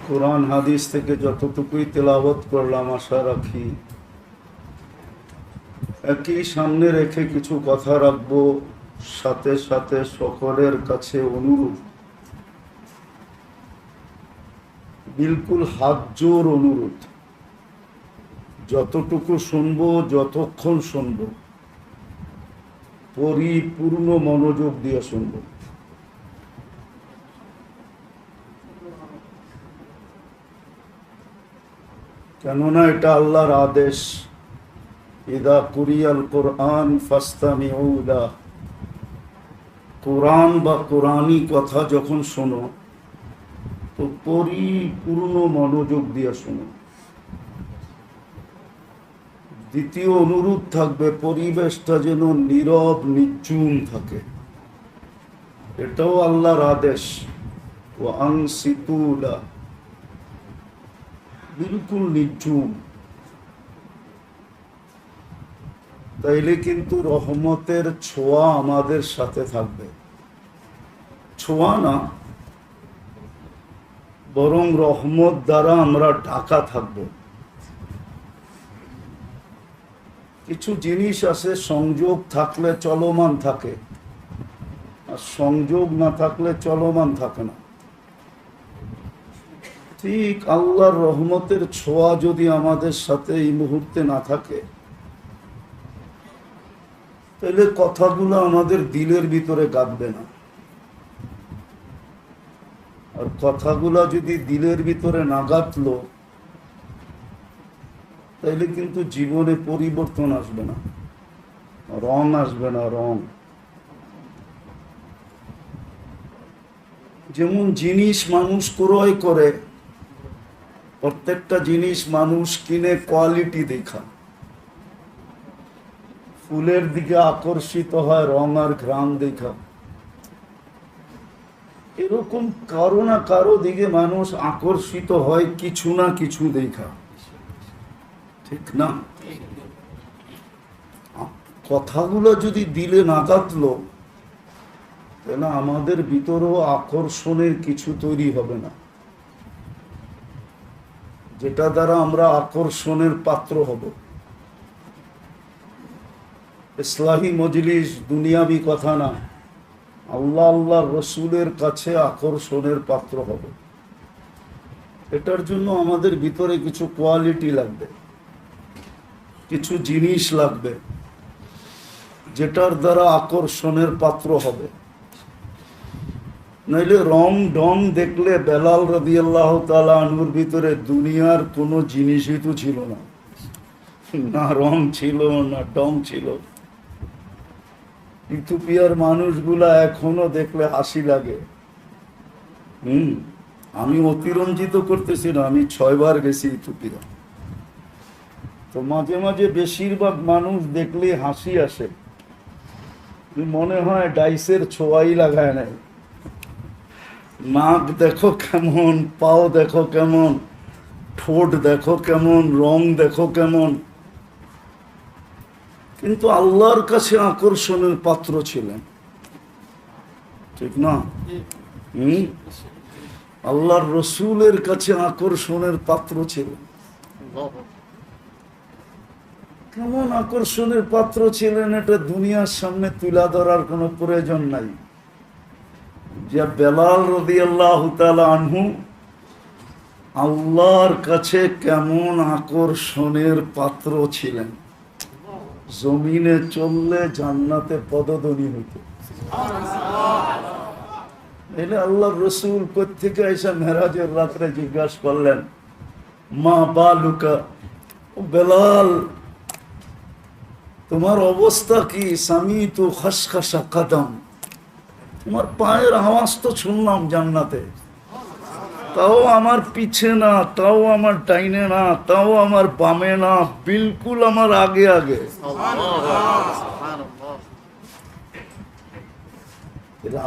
কোরআন হাদিস থেকে যতটুকুই তেলাওয়াত করলাম আশা রাখি একই সামনে রেখে কিছু কথা রাখবো। সাথে সাথে সকলের কাছে অনুরোধ, বিলকুল হাত জোর অনুরোধ, যতটুকু শুনবো যতক্ষণ শুনবো পরিপূর্ণ মনোযোগ দিয়ে শুনবো। কেননা এটা আল্লাহর আদেশ, ইদা কুরিয়াল কোরআন ফাস্তামিউ লাহ, কোরআন বা কোরআনী কথা যখন শোনো তো পরিপূর্ণ মনোযোগ দিয়ে শোনো। দ্বিতীয় অনুরোধ থাকবে পরিবেশটা যেন নীরব নির্জুম থাকে, এটাও আল্লাহর আদেশ। ও আনসিতু লাহ, বিলকুল নির্জুম। তাইলে কিন্তু রহমতের ছোঁয়া আমাদের সাথে থাকবে। ছোঁয়া না, বরং রহমত দ্বারা আমরা ঢাকা থাকব। কিছু জিনিস আছে সংযোগ থাকলে চলমান থাকে, আর সংযোগ না থাকলে চলমান থাকে না। ঠিক আল্লাহর রহমতের ছোঁয়া যদি আমাদের সাথে এই মুহূর্তে না থাকে, তাহলে কথাগুলো আমাদের দিলের ভিতরে গাঁথবে না। আর কথাগুলা যদি দিলের ভিতরে না গাঁথলো, তাহলে কিন্তু জীবনে পরিবর্তন আসবে না, রং আসবে না। রং যেমন জিনিস মানুষ ক্রয় করে, প্রত্যেকটা জিনিস মানুষ কিনে কোয়ালিটি দেখা, ফুলের দিকে আকর্ষিত হয় রং আর ঘ্রাণ দেখা। এরকম কারো না কারো দিকে মানুষ আকর্ষিত হয় কিছু না কিছু দেখা, ঠিক না? কথাগুলো যদি দিলে না গাঁথলো, তাহলে আমাদের ভিতরেও আকর্ষণের কিছু তৈরি হবে না, যেটা দ্বারা আমরা আকর্ষণের পাত্র হব। ইসলাহি মজলিস দুনিয়াবি কথা না, আল্লাহ আল্লাহর রসুলের কাছে আকর্ষণের পাত্র হবে। এটার জন্য আমাদের ভিতরে কিছু কোয়ালিটি লাগবে, কিছু জিনিস লাগবে, যেটার দ্বারা আকর্ষণের পাত্র হবে। নইলে রং ঢং দেখলে বেলাল রাদিয়াল্লাহু তাআলা আনহুর ভিতরে দুনিয়ার কোনো জিনিসই তো ছিল না, না রং ছিল না ঢং ছিল। ইথিওপিয়ার মানুষগুলা এখনো দেখলে হাসি লাগে। আমি অতিরঞ্জিত করতেছি না, আমি 6 বার গেছি ইথিওপিয়া। তো মাঝে মাঝে বেশিরভাগ মানুষ দেখলে হাসি আসে, মনে হয় ডাইসের ছোঁয়াই লাগায় নাই। নাক দেখো কেমন, পাও দেখো কেমন, ঠোঁট দেখো কেমন, রং দেখো কেমন। কিন্তু আল্লাহর কাছে আকর্ষণের পাত্র ছিলেন, ঠিক না? আল্লাহর রসুলের কাছে আকর্ষণের পাত্র ছিলেন। কেমন আকর্ষণের পাত্র ছিলেন এটা দুনিয়ার সামনে তুলে ধরার কোনো প্রয়োজন নাই। যে বেলাল রাদিয়াল্লাহু তাআলা আনহু আল্লাহর কাছে কেমন আকর্ষণের পাত্র ছিলেন, জমিনে চললে জান্নাতে পদধ্বনি হইত। এলে আল্লাহর রসুল কোত্থেকে এসে মেরাজের রাত্রে জিজ্ঞাসা করলেন, মা বালুকা, ও বেলাল তোমার অবস্থা কি? স্বামী তো খসখসা কদম, তোমার পায়ের আওয়াজ তো শুনলাম জান্নাতে, তাও আমার পিছে না, তাও আমার ডাইনে না, তাও আমার বামে না, বিলকুল আমার আগে আগে।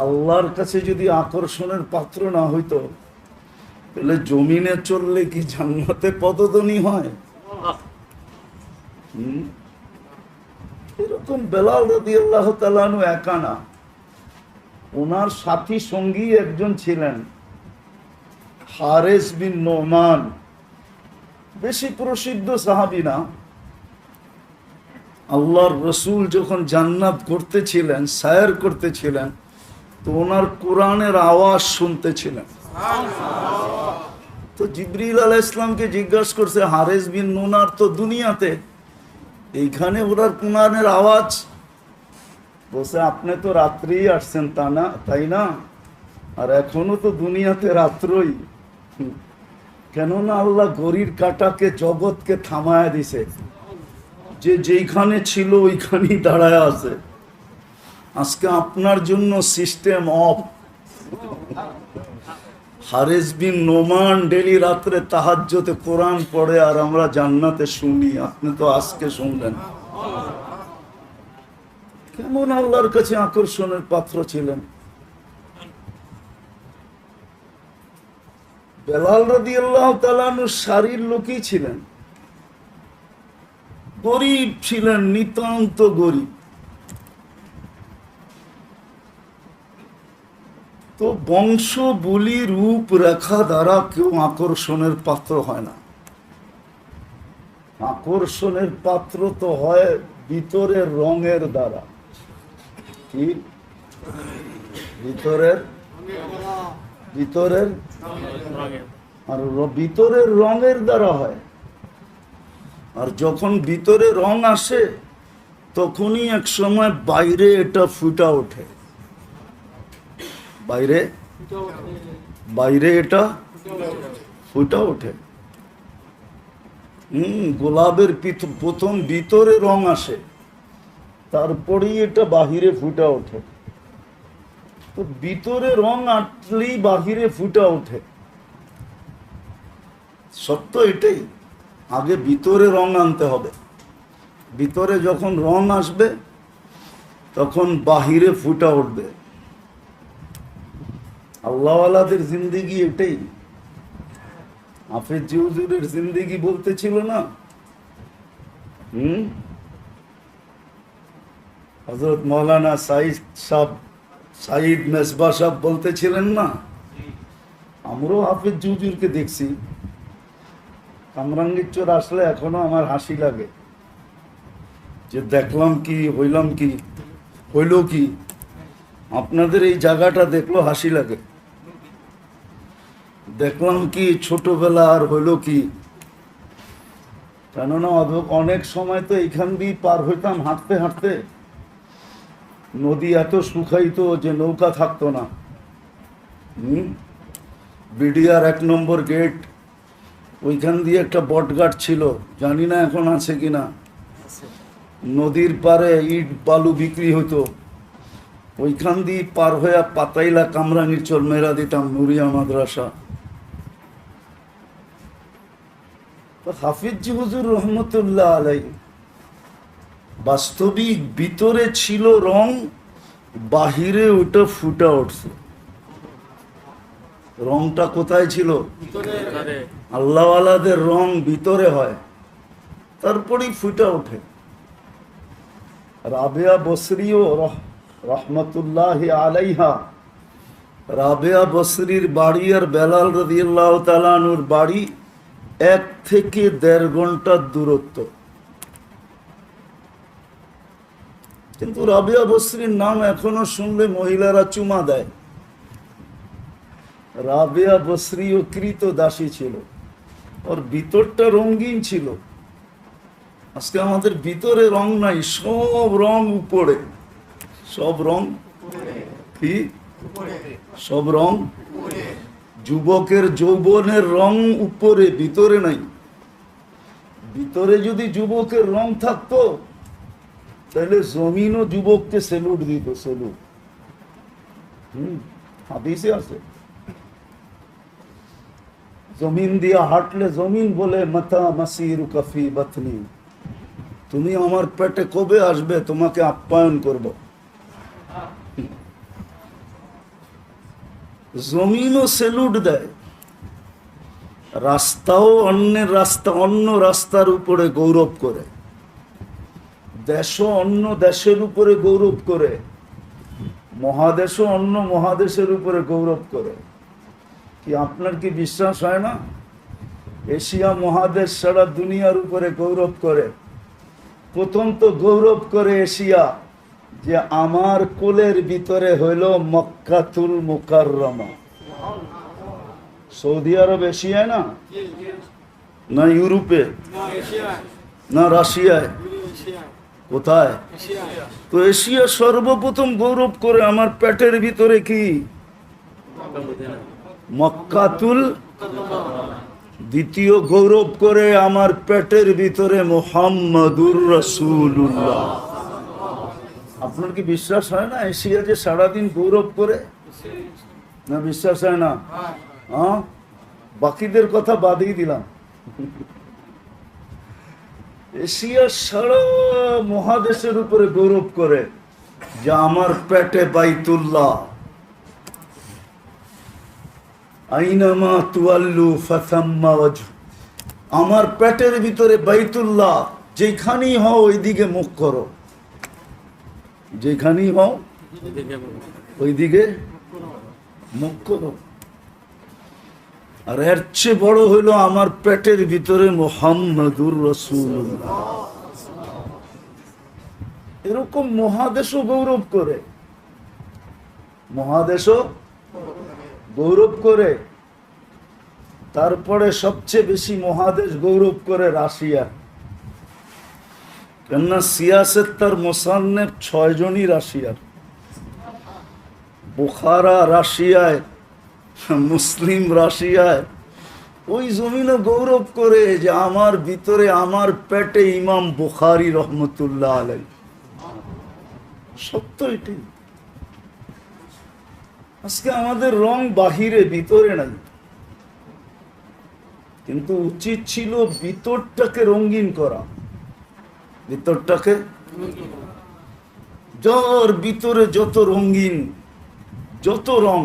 আল্লাহর কাছে যদি আকর্ষণের পাত্র না হইতো, তাহলে জমিনে চললে কি জান্নাতে পদধ্বনি হয়? এরকম বেলাল রাদিয়াল্লাহু তাআলা আনহু একা না, ওনার সাথী সঙ্গী একজন ছিলেন, হারেস বিন নোমান, বেশি প্রসিদ্ধ সাহাবী না। আল্লাহর রসুল যখন জান্নাত করতেছিলেন, সায়ের করতেছিলেন, তো ওনার কোরআনের আওয়াজ শুনতেছিলেন। তো জিবরিল আলাইহিস ইসলামকে জিজ্ঞাসা করছে, হারেস বিন নোনার তো দুনিয়াতে, এইখানে ওনার কোরআনের আওয়াজ। বলছে, আপনি তো রাত্রেই আসছেন তা না, তাই না? আর এখনো তো দুনিয়াতে রাত্রই। কেননা আল্লাহ ঘড়ির কাঁটাকে, জগৎকে থামায়া দিছে, যে যেইখানে ছিল ওইখানেই দাঁড়ায় আছে। আজকে আপনার জন্য system of. Haris bin Noman daily রাত্রে তাহাজ্জুদে কোরআন পড়ে, আর আমরা জান্নাতে শুনি। আপনি তো আজকে শুনলেন। কেমন আল্লাহর কাছে আকর্ষণের পাত্র ছিলেন। বেলাল রাদিয়াল্লাহু তাআলা আনহু সারির লোকই ছিলেন, গরিব ছিলেন, নিতান্ত গরিব। তো বংশ, বুলি, রূপ রেখা দ্বারা কেউ আকর্ষণের পাত্র হয় না। আকর্ষণের পাত্র তো হয় ভিতরের রঙের দ্বারা। কি? ভিতরের আর ভিতরের রঙের দ্বারা হয়। আর যখন ভিতরে রং আসে, তখনই এক সময় বাইরে এটা ফুটা ওঠে। বাইরে এটা ফুটা ওঠে। গোলাপের প্রথম ভিতরে রং আসে, তারপরেই এটা বাহিরে ফুটা ওঠে। তো ভিতরে রং আসলেই বাহিরে ফুটা ওঠে। সত্য এটাই। আগে ভিতরে রং আনতে হবে। ভিতরে যখন রং আসবে, তখন বাহিরে ফুটা উঠবে। আল্লাহওয়ালাদের জিন্দেগি এটাই। হাফেজ হুজুরের জিন্দেগি বলতেছিল না, হযরত মৌলানা সাইদ মেসবাহ সাহেব বলতেছিলেন না, আমরাও হাফেজ হুজুরকে দেখছি। কামরাঙ্গীর চোর আসলে এখনো আমার হাসি লাগে, যে দেখলাম কি, হইলাম কি, হইল কি। আপনাদের এই জায়গাটা দেখলো হাসি লাগে। দেখলাম কি, ছোটবেলা, আর হইল কি। কেননা অনেক সময় তো এইখান দিয়ে পার হইতাম হাঁটতে হাঁটতে। নদী এত শুকাইতো যে নৌকা থাকতো না। বিডিআর 1 নম্বর গেট, ওইখান দিয়ে একটা বটগাছ ছিল, জানি না এখন আছে কিনা। নদীর পারে ইট বালু বিক্রি হতো। ওইখান দিয়ে পার হয়ে পাতাইলা কামরাঙ্গীর চর মেরা দিতাম, নুরিয়া মাদ্রাসা। হাফিজ হুজুর রহমতুল্লাহ আলাইহি বাস্তবিক ভিতরে ছিল রং, বাহিরে ওটা ফুটা উঠছে। রংটা কোথায় ছিল? আল্লাহওয়ালাদের রং ভিতরে হয়, তারপরেই ফুটা ওঠে। রাবেয়া বসরিও রহমতুল্লাহ আলাইহা, রাবেয়া বসরির বাড়ি আর বেলাল রাদিয়াল্লাহু তাআলা আনহুর বাড়ি 1 থেকে 1.5 ঘন্টার দূরত্ব। কিন্তু রাবেয়া বসরির নাম এখনো শুনলে মহিলারা চুমা দেয়। রাবেয়া বসরিও কৃত দাসী ছিল, ওর ভিতরটা রঙিন ছিল। আজকে আমাদের ভিতরে রং নাই, সব রং উপরে। সব রং কি? সব রং। যুবকের যৌবনের রং উপরে, ভিতরে নাই। ভিতরে যদি যুবকের রং থাকতো, তাহলে জমিনও যুবককে সেলুট দিত। সেলুট হাদিসে আছে, জমিন দিয়া হাঁটলে জমিন বলে, মাতা মাসিরু কাফি বাতনি, তুমি আমার পেটে কবে আসবে, তোমাকে আপ্যায়ন করব। জমিনও সেলুট দেয়। রাস্তাও অন্যের রাস্তা, অন্য রাস্তার উপরে গৌরব করে। দেশও অন্য দেশের উপরে গৌরব করে। মহাদেশও অন্য মহাদেশের উপরে গৌরব করে। কি আপনার কি বিশ্বাস হয় না? এশিয়া মহাদেশ সারা দুনিয়ার উপরে গৌরব করে। প্রথম তো গৌরব করে এশিয়া যে আমার কোলের ভিতরে হইল মক্কাতুল মুকাররমা। সৌদি আরব এশিয়ায় না, না ইউরোপে, না রাশিয়ায়, কোথায়? তো এশিয়া সর্বপ্রথম গৌরব করে আমার পেটের ভিতরে কি মক্কাতুল, দ্বিতীয় গৌরব করে আমার পেটের ভিতরে মুহাম্মাদুর রাসূলুল্লাহ। আপনার কি বিশ্বাস হয় না এশিয়া যে সারাদিন গৌরব করে? না বিশ্বাস হয় না? হ্যাঁ, বাকিদের কথা বাদই দিলাম। এশিয়া সারা মহাদেশের উপরে গৌরব করে যে আমার পেটে বাইতুল্লাহ, আইনামা তুয়াল্লু ফাসাম্মা ওয়াজহু, আমার পেটের ভিতরে বাইতুল্লাহ, যেখানেই হও ওইদিকে মুখ করো, যেখানেই হও ওইদিকে মুখ করো। আর এর চেয়ে বড় হইল আমার পেটের ভিতরে মুহাম্মাদুর রাসূলুল্লাহ। এরকম মহাদেশও গৌরব করে, মহাদেশও গৌরব করে। তারপরে সবচেয়ে বেশি মহাদেশ গৌরব করে রাশিয়া। কেননা সিয়াসেত তার মোসান্নেফ 6 জনই রাশিয়ার। বুখারা রাশিয়ায়, মুসলিম রাশিয়ায়। ওই জমিনও গৌরব করে যে আমার ভিতরে আমার পেটে ইমাম বুখারী রহমতুল্লাহ আলাইহি। সত্য এটি। আজকে আমাদের রং বাহিরে, ভিতরে নাই। কিন্তু উচিত ছিল ভিতরটাকে রঙিন করা, ভিতরটাকে, যার ভিতরে যত রঙিন, যত রং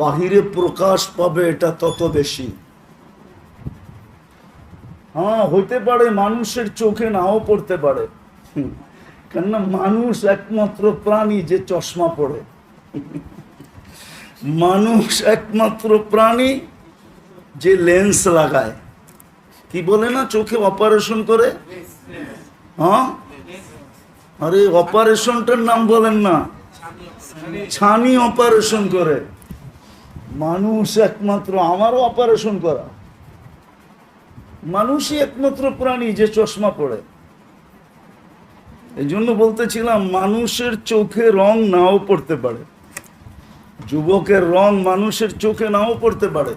বাহিরে প্রকাশ পাবে এটা তত বেশি। হ্যাঁ, হইতে পারে মানুষের চোখে নাও পড়তে পারে, কেননা মানুষ একমাত্র প্রাণী যে চশমা পড়ে। মানুষ একমাত্র প্রাণী যে লেন্স লাগায়। কি বলে না, চোখে অপারেশন করে? হ্যাঁ, আরে অপারেশনটার নাম বলেন না, ছানি অপারেশন করে। মানুষ একমাত্র, আমারও অপারেশন করা। মানুষই একমাত্র প্রাণী যে চশমা পড়ে। এই জন্য বলতেছিলাম, মানুষের চোখে রং নাও পড়তে পারে, যুবকের রং মানুষের চোখে নাও পড়তে পারে।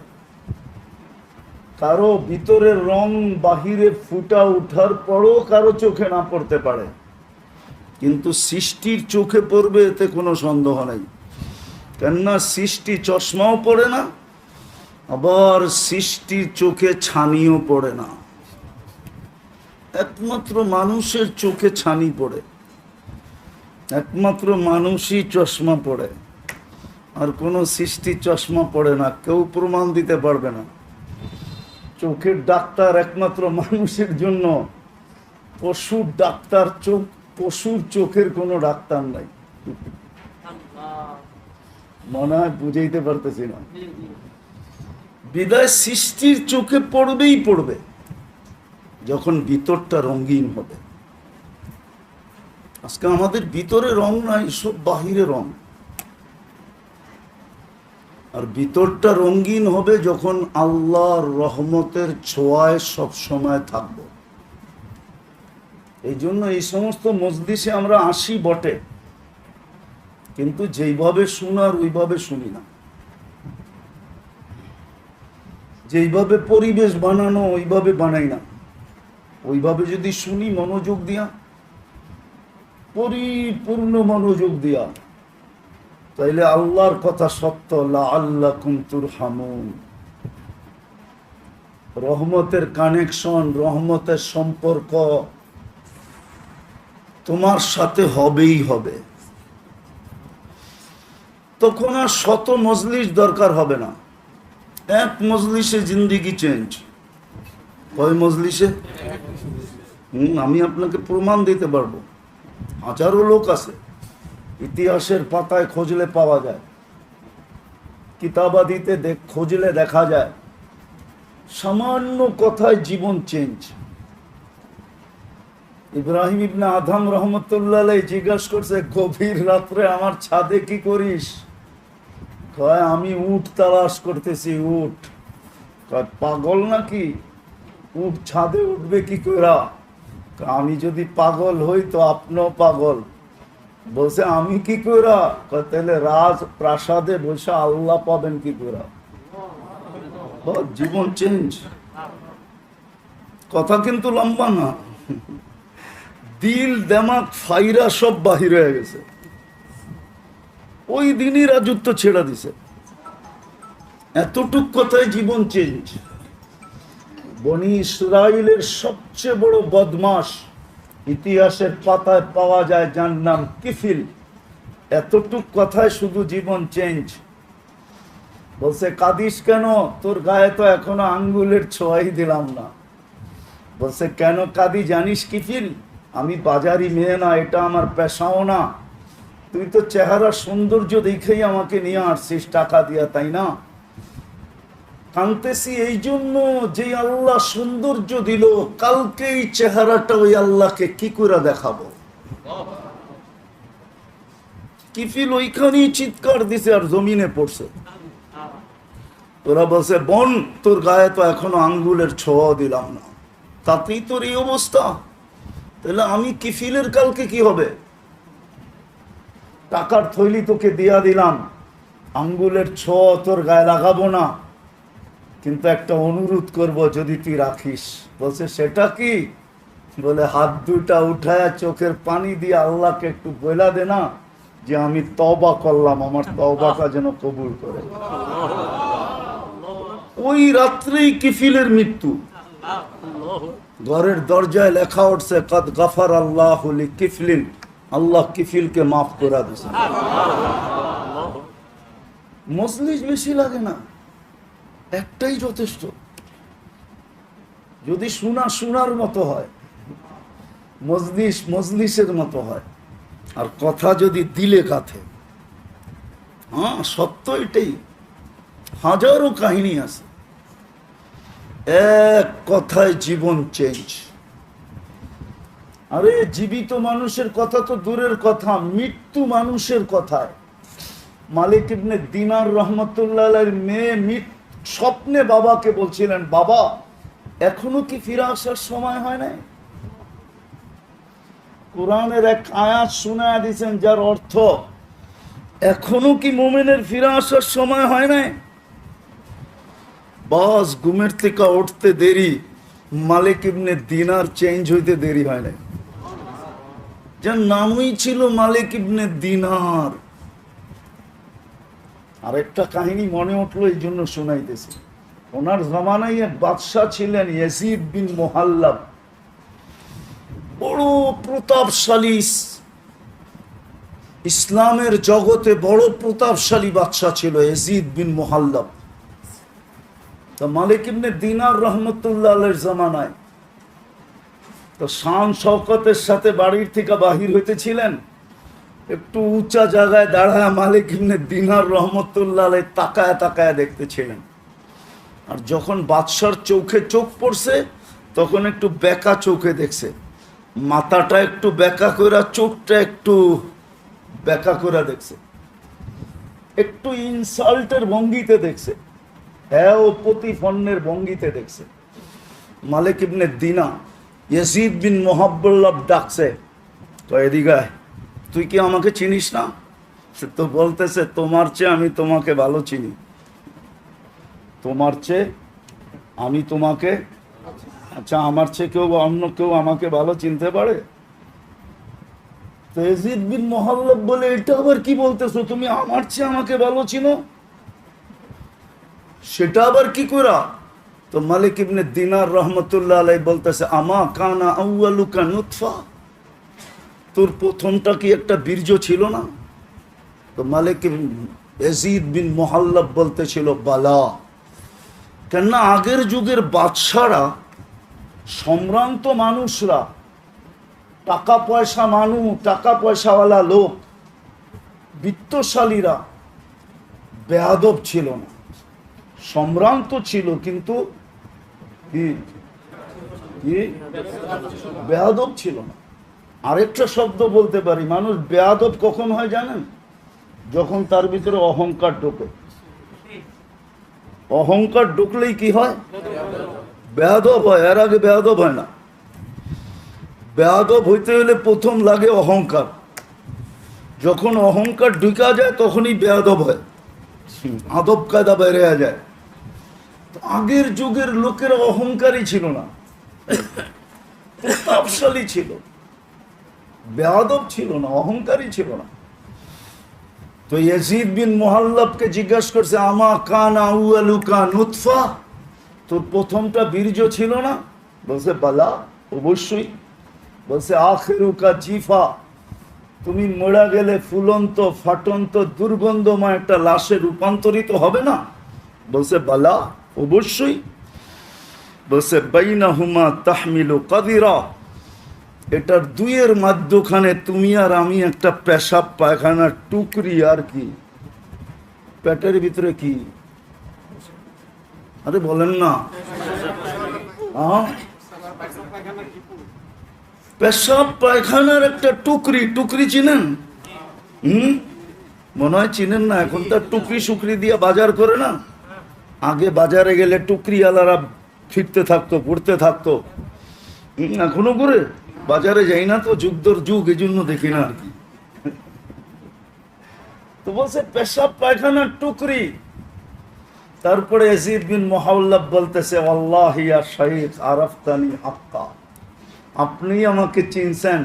কারো ভিতরের রং বাহিরে ফুটা উঠার পরও কারো চোখে না পড়তে পারে, কিন্তু সৃষ্টির চোখে পড়বে এতে কোনো সন্দেহ নেই। কেননা সৃষ্টি চশমাও পড়ে না, আবার সৃষ্টির চোখে ছানিও পড়ে না। একমাত্র মানুষের চোখে ছানি পড়ে, একমাত্র মানুষই চশমা পড়ে, আর কোনো সৃষ্টি চশমা পড়ে না। কেউ প্রমাণ দিতে পারবে না। চোখের ডাক্তার একমাত্র মানুষের জন্য, পশুর ডাক্তার চোখ, পশুর চোখের কোনো ডাক্তার নাই। মনে হয় বুঝাইতে পারতেছি না। বিদায় সৃষ্টির চোখে পড়বেই পড়বে যখন ভিতরটা রঙিন হবে। আজকে আমাদের ভিতরে রং নাই, সব বাহিরে রং। আর ভিতরটা রঙিন হবে যখন আল্লাহর রহমতের ছোঁয়ায় সব সময় থাকবো। এই জন্য এই সমস্ত মজলিসে আমরা আসি বটে, কিন্তু যেইভাবে শোনার ওইভাবে শুনি না। যেইভাবে পরিবেশ বানানো ওইভাবে বানাই না। ওইভাবে যদি শুনি মনোযোগ দিয়া, পরিপূর্ণ মনোযোগ দিয়া, তাইলে আল্লাহর কথা সত্য, লাআল্লাকুম তুরহামুন। রহমতের কানেকশন, রহমতের সম্পর্ক তোমার সাথে হবেই হবে। তখন আর শত মজলিস দরকার হবে না, এক মজলিসে জিন্দেগি চেঞ্জ। কয় মজলিসে? আমি আপনাকে প্রমাণ দিতে পারবো। হাজারো লোক আছে, ইতিহাসের পাতায় খুঁজলে পাওয়া যায়। কিতাবাদিতে খুঁজলে দেখা যায় সামান্য কথায় জীবন চেঞ্জ। ইব্রাহিম ইবনে আদম রহমতুল্লাহ আলাইহি জিজ্ঞাসা করছে, গভীর রাত্রে আমার ছাদে কি করিস? কয়, আমি উট তালাশ করতেছি। উট। কয়, পাগল নাকি? উট ছাদে উঠবে কি কইরা? আমি যদি পাগল হই তো আপনিও পাগল। বলছে, আমি কি কইরা? কয়, তাহলে রাজ প্রাসাদে বসে আল্লাহ পাবেন কি কইরা? জীবন চেঞ্জ। কথা কিন্তু লম্বা না, দিল দেমাগ ফাইরা সব বাহির হয়ে গেছে। ওই দিনই রাজত্ব ছেড়ে দিছে। এতটুক কথায় জীবন চেঞ্জ। বনি ইসরাইলের সবচেয়ে বড় বদমাস ইতিহাসের পাতায় পাওয়া যায়, যার নাম কিফিল। এতটুক কথায় শুধু জীবন চেঞ্জ। বলছে, কাঁদিস কেন? তোর গায়ে তো এখনো আঙ্গুলের ছোঁয়াই দিলাম না। বলছে, কেন কাঁদি জানিস কিফিল? আমি বাজারি মেয়ে না, এটা আমার পেশাও না। তুই তো চেহারা সৌন্দর্য দেখেই আমাকে নিয়ে আসছিস টাকা দিয়া, তাই না? কাঁদতেছি এই জন্য যে আল্লাহ সৌন্দর্য দিল, কালকে এই চেহারাটা ওই আল্লাহকে কি করে দেখাবো? কিফিল ওইখানেই চিৎকার দিছে আর জমিনে পড়ছে। তোরা বলছে, বোন তোর গায়ে তো এখনো আঙ্গুলের ছোঁয়া দিলাম না, তাতেই তোর এই অবস্থা। তাহলে আমি কিফিলের কালকে কি হবে? টাকার থৈলি তোকে দিয়া দিলাম, আঙ্গুলের ছোঁয়া তোর গায়ে লাগাবো না, কিন্তু একটা অনুরোধ করব, যদি তুই রাখিস। বলছে, সেটা কি? বলে, হাত দুটা উঠায় চোখের পানি দিয়ে আল্লাহকে একটু বইলা দে না যে আমি তওবা করলাম, আমার তওবাটা যেন কবুল করে। ওই রাত্রেই কিফিলের মৃত্যু। ঘরের দরজায় লেখা উঠছে, কাদ গাফার আল্লাহু লিকিফলিন, আল্লাহ কিফিলকে মাফ করে দিয়েছেন। মজলিস বেশি লাগে না, একটাই যথেষ্ট। যদি শোনার মতো হয়, মজলিসের মতো হয়, আর কথা যদি দিলে কাথে। হ্যাঁ, সত্য এটাই। হাজারো কাহিনী আছে। এক কথায় জীবন চেঞ্জ। আরে জীবিত মানুষের কথা তো দূরের কথা, মৃত্যু মানুষের কথায়। মালিক ইবনে দিনার রহমতুল্লাহ আলাইহির মেয়ে স্বপ্নে বাবাকে বলছিলেন, বাবা এখনো কি ফিরে আসার সময় হয় নাই? কোরআনের এক আয়াত শোনায়া দিয়েছেন, যার অর্থ এখনো কি মুমিনের ফিরে আসার সময় হয় নাই? বাস ঘুমের থেকে উঠতে দেরি, মালিক ইবনে দিনার চেঞ্জ হইতে দেরি হয় নাই। যার নামই ছিল মালিক ইবনে দিনার। আরেকটা কাহিনী মনে উঠলো, এই জন্য শোনাইতেছি। ওনার জামানায় এক বাদশাহ ছিলেন ইয়াজিদ বিন মুহাল্লাব, বড় প্রতাপশালী, ইসলামের জগতে বড় প্রতাপশালী বাদশাহ ছিল ইয়াজিদ বিন মুহাল্লাব। তো মালিক ইবনে দিনার রহমতুল্লাহ আলাইহির জামানায় তো শান শওকতের সাথে বাড়ির থেকে বাহির হইতেছিলেন, একটু উঁচা জায়গায় দাঁড়ায় মালিক ইবনে দিনার রহমতুল্লাহ আলাইহি তাকায় তাকায় দেখতেছিলেন। আর যখন বাদশার চোখে চোখ পড়ছে, তখন একটু বেঁকা চোখে দেখছে, মাথাটা একটু বেঁকা করে, চোখটা একটু বেঁকা করে দেখছে, একটু ইনসাল্টের ভঙ্গিতে দেখছে, হ্যাঁ ও প্রতিপন্নের ভঙ্গিতে দেখছে। মালিক ইবনে দিনা ইয়াজিদ বিন মুহাল্লাব ডাকছে, তো এদিকে আয়, তুই কি আমাকে চিনিস না? সে তো বলতেছে, তোমার চেয়ে আমি তোমাকে ভালো চিনি, তোমার চেয়ে আমি তোমাকে, আচ্ছা আমার চেয়ে কেউ অন্য কেউ আমাকে ভালো চিনতে পারে? তো ইয়াজিদ বিন মুহাল্লাব বলে, এটা আবার কি বলতেছো তুমি, আমার চেয়ে আমাকে ভালো চিনো? সেটা আবার কি করা? তো মালিক ইবনে দিনার রহমতুল্লাহ আলাইহি বলতেছে, আমা কানা আউয়ালুকা নুতফা, তোর প্রথমটা কি একটা বীর্য ছিল না? তো মালিক ইয়াজিদ বিন মুহাল্লাব বলতেছিল, বালা। কেননা আগের যুগের বাদশারা, সম্ভ্রান্ত মানুষরা, টাকা পয়সাওয়ালা লোক, বিত্তশালীরা বেয়াদব ছিল না, সম্ভ্রান্ত ছিল, কিন্তু কি কি বেয়াদব ছিল না। আরেকটা শব্দ বলতে পারি, মানুষ বেয়াদব কখন হয় জানেন? যখন তার ভিতরে অহংকার ঢোকে। অহংকার ঢুকলেই কি হয়? বেয়াদব হয়, এর আগে বেয়াদব হয় না। বেয়াদব হইতে হলে প্রথম লাগে অহংকার। যখন অহংকার ঢুকা যায় তখনই বেয়াদব হয়, আদব কায়দা বেড়ে যায়। আগের যুগের লোকেরা অহংকারী ছিল না, প্রতাপশালী ছিল, বেয়াদব ছিল না, অহংকারী ছিল না। তো ইয়াজিদ বিন মুহাল্লাবকে জিজ্ঞাসা করছে, আমা কানা আউয়ালুকা নুতফা, তোর প্রথমটা বীর্য ছিল না? বলছে বালা, অবশ্যই। বলছে আখিরুকা জিফা, তুমি মরা গেলে ফুলন্ত ফাটন্ত দুর্গন্ধময় একটা লাশে রূপান্তরিত হবে না? বলছে বালা, অবশ্যই। বলছে বাইনাহুমা তাহমিলু কাদিরা, এটার দুইয়ের মাঝখানে তুমি আর আমি একটা পেশাব পায়খানার টুকরি। আর কি পেটের ভিতরে কি? আরে বলেন না, পেশাব পায়খানার একটা টুকরি। টুকরি চিনেন? মনে হয় চিনেন না। এখন তার টুকরি সুকরি দিয়ে বাজার করে না। আগে বাজারে গেলে টুকরি আলারা ফিরতে থাকতো, ঘুরতে থাকতো। এখনো করে বাজারে যাই না তো, যুগদর যুগ, এই জন্য দেখি না আর কি। তো বলছে পেশাব পায়খানার টুকরি। তারপরে ইয়াজিদ বিন মুহাল্লাব বলতেছে, আল্লাহি ইয়া শাইখ আরাফতানি হাক্কা, আপনি আমাকে চিনছেন,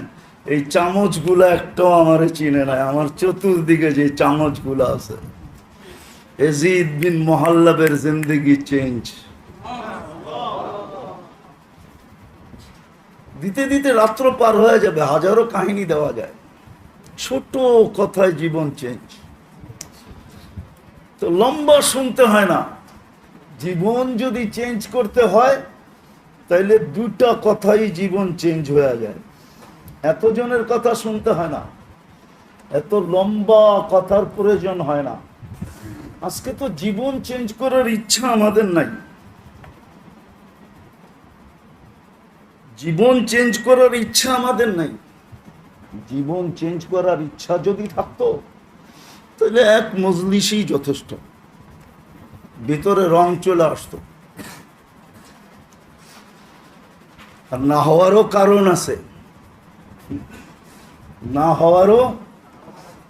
এই চামচগুলা একটাও আমারে চিনে নাই, আমার চতুর্দিকে যে চামচগুলা আছে। ইয়াজিদ বিন মুহাল্লাবের জিন্দেগি চেঞ্জ। দিতে দিতে রাত্র পার হয়ে যাবে, হাজারো কাহিনী দেওয়া যায়, ছোট কথায় জীবন চেঞ্জ। তো লম্বা শুনতে হয় না, জীবন যদি চেঞ্জ করতে হয় তাইলে দুটা কথাই জীবন চেঞ্জ হয়ে যায়। এতজনের কথা শুনতে হয় না, এত লম্বা কথার প্রয়োজন হয় না। আজকে তো জীবন চেঞ্জ করার ইচ্ছা আমাদের নাই। জীবন চেঞ্জ করার ইচ্ছা আমাদের নাই। জীবন চেঞ্জ করার ইচ্ছা যদি থাকতো তাহলে এক মজলিসই যথেষ্ট, ভিতরে রং চলে আসতো। আর না হওয়ারও কারণ আছে, না হওয়ারও,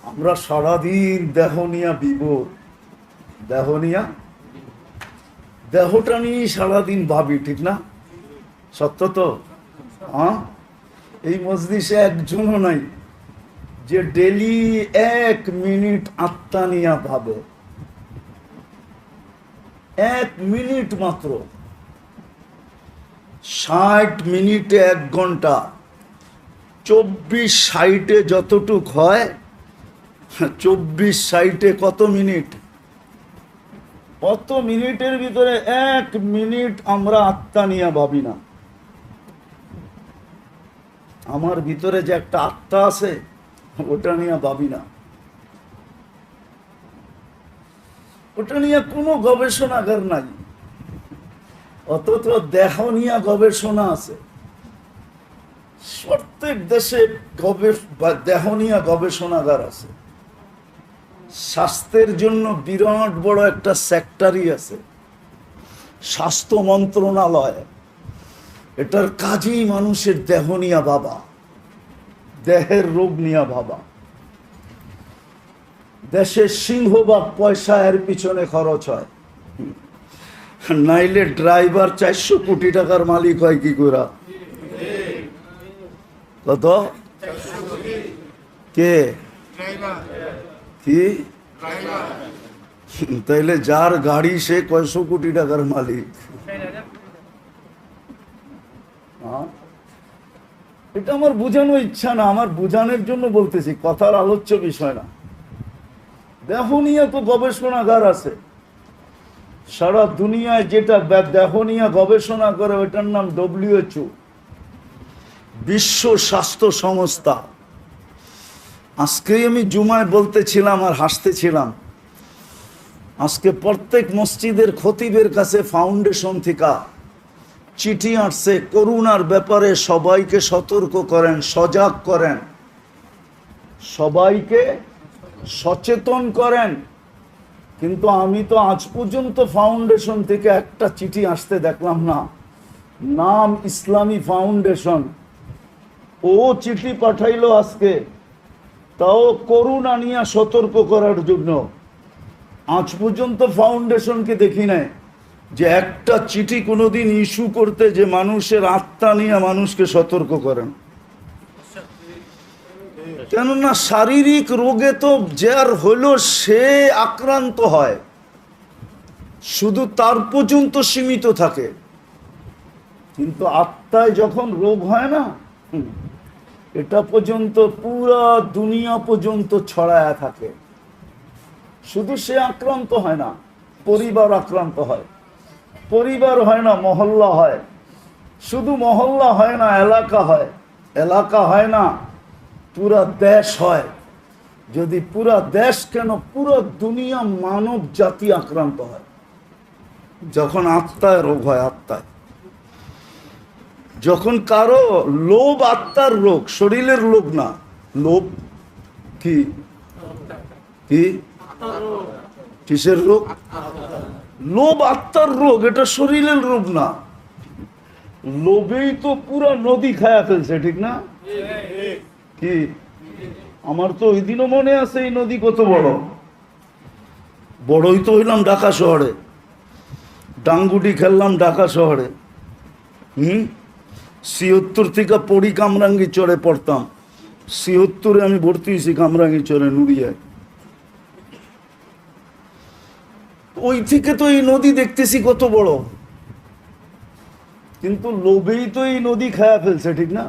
আমরা সারাদিন দেহ নিয়া বিভোর, দেহ নিয়া, দেহটা নিয়ে সারাদিন ভাবি, ঠিক না? সত্য তো? হ্যাঁ, এই মজলিসে একজনও নাই যে ডেলি 1 মিনিট আত্মা নিয়া ভাবে। 1 মিনিট মাত্র। 60 মিনিটে 1 ঘন্টা, 24/60 যতটুক হয়, 24/60 কত মিনিট? কত মিনিটের ভিতরে 1 মিনিট আমরা আত্মা নিয়ে ভাবি না। আমার ভিতরে যে একটা আত্মা আছে ওটা নিয়ে ভাবি না, ওটা নিয়ে কোনো গবেষণাগার নাই। অথচ দেহ নিয়ে গবেষণা আছে। প্রত্যেক দেশে দেহ নিয়ে গবেষণাগার আছে। স্বাস্থ্যের জন্য বিরাট বড় একটা সেক্টরই আছে, স্বাস্থ্য মন্ত্রণালয়। এটার কাজই মানুষের দেহ নিয়ে ভাবা, দেহের রোগ নিয়ে ভাবা। দেশের সিংহভাগ পয়সা এর পিছনে খরচ হয়, নাইলে ড্রাইভার 400 কোটি টাকার মালিক হয় কি করে? কত? কে? কি? তাইলে যার গাড়ি সে কয়শো কোটি টাকার মালিক। এটা আমার বোঝানোর ইচ্ছা না, আমার বোঝানোর জন্য বলতেছি, কথার আলোচ্য বিষয় না। দেহ নিয়ে তো গবেষণাগার আছে সারা দুনিয়ায়। যেটা দেহ নিয়ে গবেষণা করে ওটার নাম WHO, বিশ্ব স্বাস্থ্য সংস্থা। আজকেই আমি জুমায় বলতেছিলাম আর হাসতেছিলাম, আজকে প্রত্যেক মসজিদের খতিবের কাছে ফাউন্ডেশন থেকে চিঠি আসছে, করোনার ব্যাপারে সবাইকে সতর্ক করেন, সজাগ করেন, সবাইকে সচেতন করেন। কিন্তু আমি তো আজ পর্যন্ত ফাউন্ডেশন থেকে একটা চিঠি আসতে দেখলাম না। নাম ইসলামী ফাউন্ডেশন, ও চিঠি পাঠাইলো আজকে, তাও করোনা নিয়ে সতর্ক করার জন্য। আজ পর্যন্ত ফাউন্ডেশনকে দেখি নাই যে একটা চিঠি কোনোদিন ইস্যু করতে যে মানুষের আত্মা নিয়ে মানুষকে সতর্ক করেন। কেননা শারীরিক রোগে তো যার হলো সে আক্রান্ত হয়, শুধু তার পর্যন্ত সীমিত থাকে, কিন্তু আত্মায় যখন রোগ হয় না, এটা পর্যন্ত পুরা দুনিয়া পর্যন্ত ছড়ায়া থাকে। শুধু সে আক্রান্ত হয় না, পরিবার আক্রান্ত হয়, পরিবার হয় না মহল্লা হয়, শুধু মহল্লা হয় না এলাকা হয়, এলাকা হয় না পুরা দেশ হয়। যদি পুরা দেশ কেন পুরো দুনিয়া মানব জাতি আক্রান্ত হয় যখন আত্মায় রোগ হয়। আত্মায় যখন কারো লোভ, আত্মার রোগ, শরীরের রোগ না। লোভ কি কি কিসের রোগ? লোভ আত্মার রোগ, এটা শরীরের রোগ না। লোভেই তো পুরা নদী খায়া ফেলছে, ঠিক না? কি আমার তো ওই দিনও মনে আছে এই নদী কত বড়। বড়ই তো হইলাম ঢাকা শহরে, ডাঙ্গুটি খেললাম ঢাকা শহরে। ৭৬ থেকে পড়ি কামরাঙ্গি চরে পড়তাম, ৭৬ আমি ভর্তি হয়েছি কামরাঙ্গি চরে নুরিয়ায়। ওই থেকে তো এই নদী দেখতেছি কত বড়, কিন্তু লোভেই তো এই নদী খায়া ফেলছে, ঠিক না?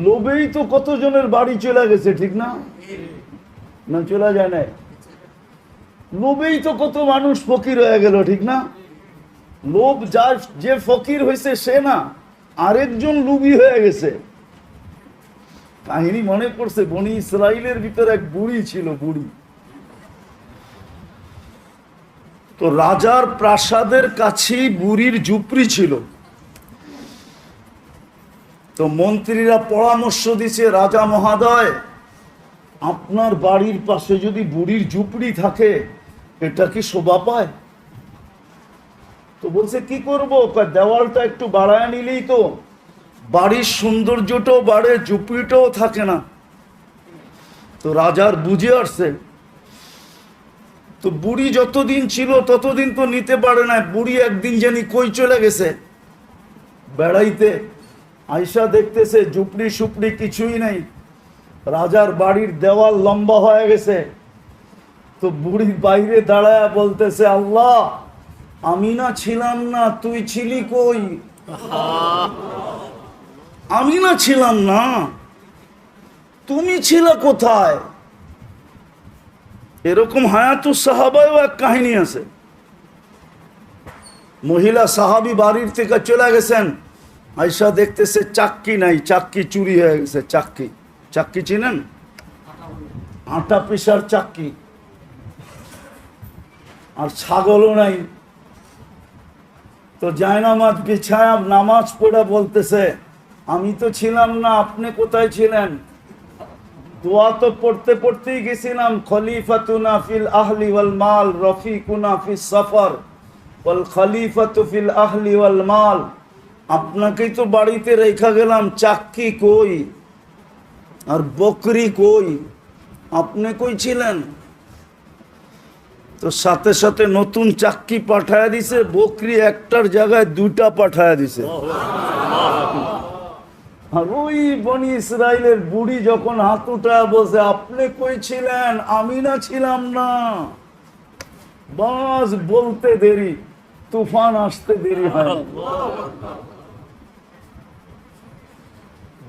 লোভেই তো কতজনের বাড়ি চলে গেছে, ঠিক না? না চলে যায় না? লোভেই তো কত মানুষ ফকির হয়ে গেল, ঠিক না? লোভ যার, যে ফকির হয়েছে সে না, আরেকজন লোভী হয়ে গেছে। কাহিনী মনে পড়ছে, বনি ইসরাইলের ভিতরে এক বুড়ি ছিল, বুড়ি। তো রাজার প্রাসাদের কাছেই বুড়ির ঝুপড়ি ছিল। তো মন্ত্রীরা পরামর্শ দিছে, রাজা মহাদয়, আপনার বাড়ির পাশে যদি বুড়ির ঝুপড়ি থাকে এটা কি শোভা পায়? তো বলছে কি করবো, দেওয়ালটা একটু বাড়ায় নিলেই তো বাড়ির সৌন্দর্যটাও বাড়ে, ঝুপড়িটাও থাকে না। তো রাজার বুঝে আসছে। তো বুড়ি যতদিন ছিল ততদিন তো নিতে পারে না। বুড়ি একদিন জানি কই চলে গেছে বেড়াইতে, আয়সা দেখতেছে ঝুপড়ি সুপড়ি কিছুই নেই, রাজার বাড়ির দেওয়াল লম্বা হয়ে গেছে। তো বুড়ি বাইরে দাঁড়ায় বলতেছে, আল্লাহ, আমি না ছিলাম না, তুই ছিলি কই? আমি না ছিলাম না, তুমি ছিলে কোথায়? এরকম হায়াতুস সাহাবায়ও এক কাহিনী আছে। মহিলা সাহাবী বাড়ির থেকে চলে গেছেন, আয়সা দেখতেছে চাক্কি নাই, চাক্কি চুরি হয়ে গেছে। চাক্কি, চাক্কি চিনেন? আটা পিসার চাক্কি। আর ছাগলও নাই। তো জায়নামাজ বিছায়া নামাজ পড়ে বলতেছে, আমি তো ছিলাম না, আপনি কোথায় ছিলেন? দোয়া তো পড়তে পড়তেই গেছিলাম, খলিফাতুনা ফিল আহলি ওয়াল মাল রফিকুনা ফিস সফর ওয়াল খলিফাতু ফিল আহলি ওয়াল মাল। আপনাকেই তো বাড়িতে রেখা গেলাম, চাক্কি কই আর বকরি কই? আপনি কই ছিলেন? তো সাথে সাথে নতুন চাক্কি পাঠায়া দিছে, বকরি একটার জায়গায় দুটা পাঠায়া দিছে। আর ওই বনি ইসরাইলের বুড়ি যখন হাত উঠায় বসে, আপনি কই ছিলেন? আমি না ছিলাম না। বাস বলতে দেরি, তুফান আসতে দেরি হয়।